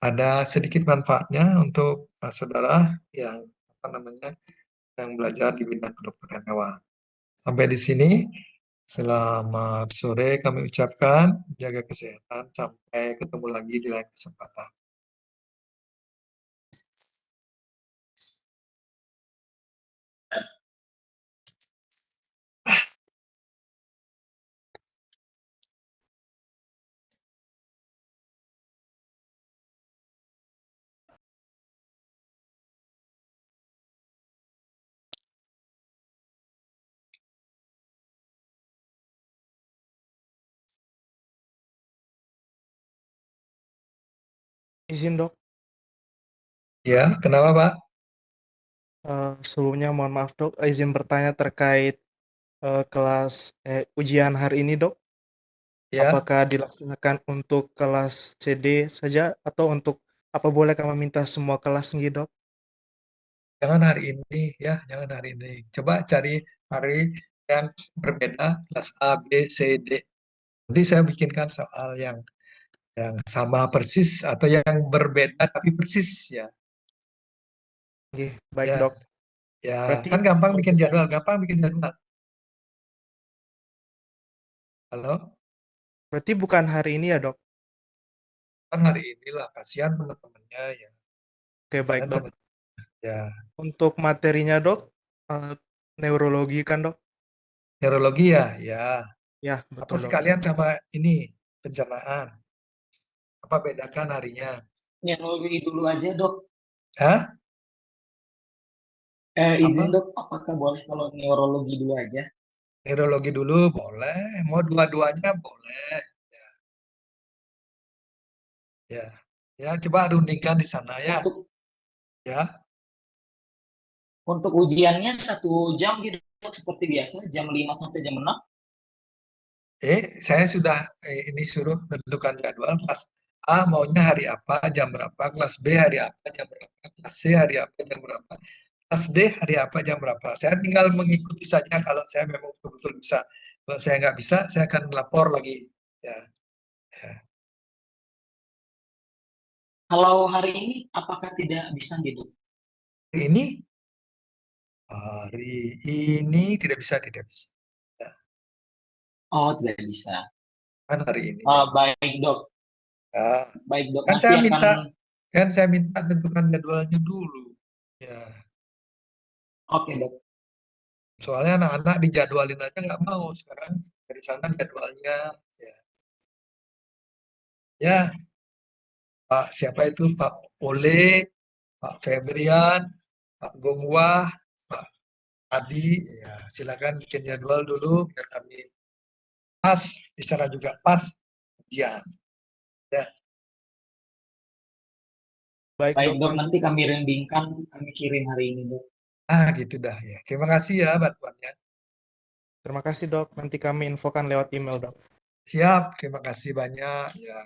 ada sedikit manfaatnya untuk saudara yang apa namanya yang belajar di bidang kedokteran hewan. Sampai di sini, selamat sore kami ucapkan, jaga kesehatan, sampai ketemu lagi di lain kesempatan. Izin dok, Ya, kenapa Pak? sebelumnya mohon maaf dok, izin bertanya terkait ujian hari ini dok. Ya, Apakah dilaksanakan untuk kelas CD saja atau untuk apa boleh kami minta semua kelas nih dok? jangan hari ini ya, jangan hari ini. Coba cari hari yang berbeda, kelas A, B, C, D. Nanti saya bikinkan soal yang sama persis atau yang berbeda tapi persis ya. Nggih, baik Ya, dok. ya Berarti kan gampang bikin bukan jadwal, gampang bikin jadwal. Halo, berarti bukan hari ini ya dok? kan hari inilah kasihan teman-temannya ya. Oke baik Dan dok. teman ya Untuk materinya dok, eh, neurologi kan dok? neurologi ya, ya. Ya Apa betul sih dok. kalian sama ini pencernaan? Apa bedakan harinya? Neurologi dulu aja dok. Hah? Izin Apa? dok, apakah boleh kalau neurologi dulu aja? Neurologi dulu boleh, mau dua-duanya boleh. Ya, ya coba rundingkan di sana ya. Untuk Ya, untuk ujiannya 1 jam gitu dok, seperti biasa, jam 5 sampai jam 6. saya sudah ini suruh tentukan jadwal. Kelas A maunya hari apa, jam berapa? Kelas B hari apa, jam berapa? Kelas C hari apa, jam berapa? Kelas D hari apa, jam berapa? Saya tinggal mengikuti saja kalau saya memang betul-betul bisa. Kalau saya nggak bisa, saya akan lapor lagi. Ya, ya. Kalau hari ini, apakah tidak bisa gitu? Ini hari ini tidak bisa. Ya, Oh, tidak bisa. kan hari ini Oh, jam. baik dok, Ya, baik dok. kan Nanti saya akan, minta kan saya minta tentukan jadwalnya dulu. Ya, oke dok. soalnya anak-anak dijadwalin aja nggak mau sekarang dari sana jadwalnya. Ya, ya Pak siapa itu Pak Ole, Pak Febrian, Pak Gongwah, Pak Adi. Ya, silakan bikin jadwal dulu biar kami pas di sana juga pas ujian. Ya, Baik Baik dok, dok, nanti nanti kami rundingkan, kami kirim hari ini dok. gitu dah ya. Terima kasih ya bantuannya. terima kasih dok. Nanti kami infokan lewat email dok. Siap, terima kasih banyak ya.